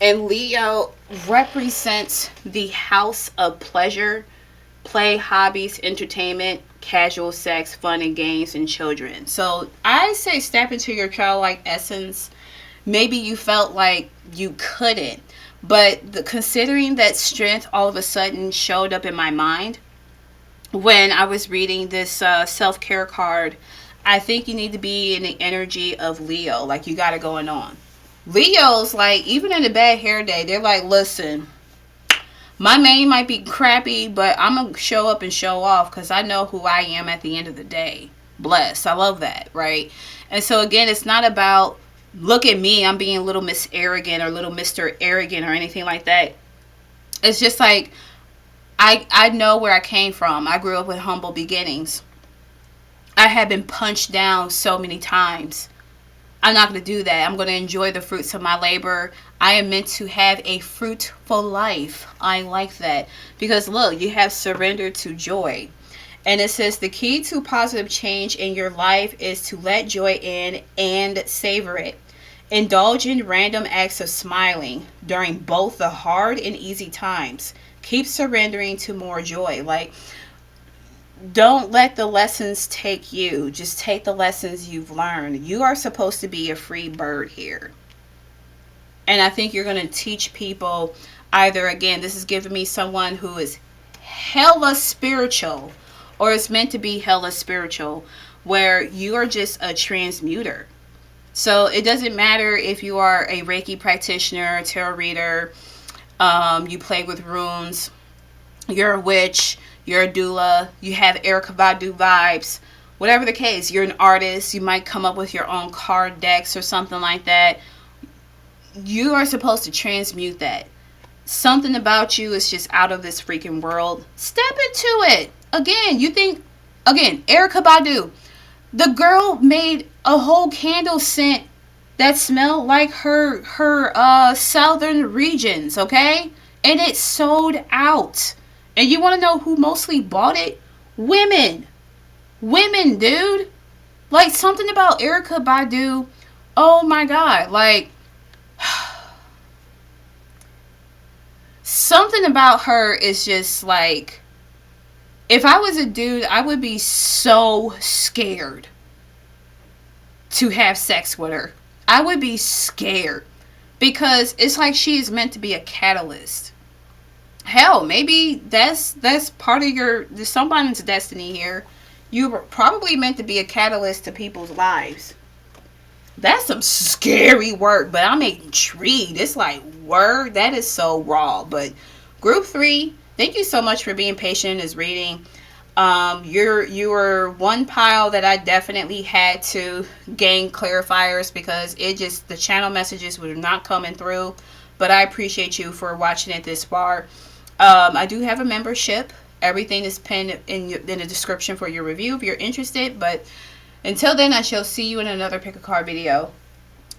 And Leo represents the house of pleasure, play, hobbies, entertainment, casual sex, fun and games, and children. So I say step into your childlike essence. Maybe you felt like you couldn't. But considering that strength all of a sudden showed up in my mind, when I was reading this self-care card, I think you need to be in the energy of Leo. Like, you got it going on. Leo's like, even in a bad hair day, they're like, listen, my mane might be crappy, but I'm going to show up and show off because I know who I am at the end of the day. Bless. I love that, right? And so, again, it's not about, look at me, I'm being little Miss Arrogant or little Mr. Arrogant or anything like that. It's just like, I know where I came from. I grew up with humble beginnings. I have been punched down so many times. I'm not going to do that. I'm going to enjoy the fruits of my labor. I am meant to have a fruitful life. I like that. Because look, you have surrendered to joy. And it says the key to positive change in your life is to let joy in and savor it. Indulge in random acts of smiling during both the hard and easy times. Keep surrendering to more joy. Like, don't let the lessons take you. Just take the lessons you've learned. You are supposed to be a free bird here. And I think you're going to teach people either, again, this is giving me someone who is hella spiritual or is meant to be hella spiritual, where you are just a transmuter. So it doesn't matter if you are a Reiki practitioner, tarot reader, you play with runes, you're a witch, you're a doula, you have Erykah Badu vibes, whatever the case, you're an artist, you might come up with your own card decks or something like that. You are supposed to transmute that. Something about you is just out of this freaking world. Step into it. Again, Erykah Badu, the girl made a whole candle scent that smelled like her southern regions, okay? And it sold out. And you want to know who mostly bought it? Women. Women, dude. Like, something about Erykah Badu. Oh my God. Like, something about her is just like, if I was a dude, I would be so scared to have sex with her. I would be scared because it's like she is meant to be a catalyst. Hell, maybe that's part of somebody's destiny here. You were probably meant to be a catalyst to people's lives. That's some scary work, but I'm intrigued. It's like, word, that is so raw. But group 3, thank you so much for being patient in this reading. You were one pile that I definitely had to gain clarifiers because the channel messages were not coming through. But I appreciate you for watching it this far. I do have a membership. Everything is pinned in the description for your review if you're interested. But until then, I shall see you in another pick a card video.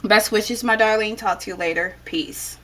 Best wishes, my darling. Talk to you later. Peace.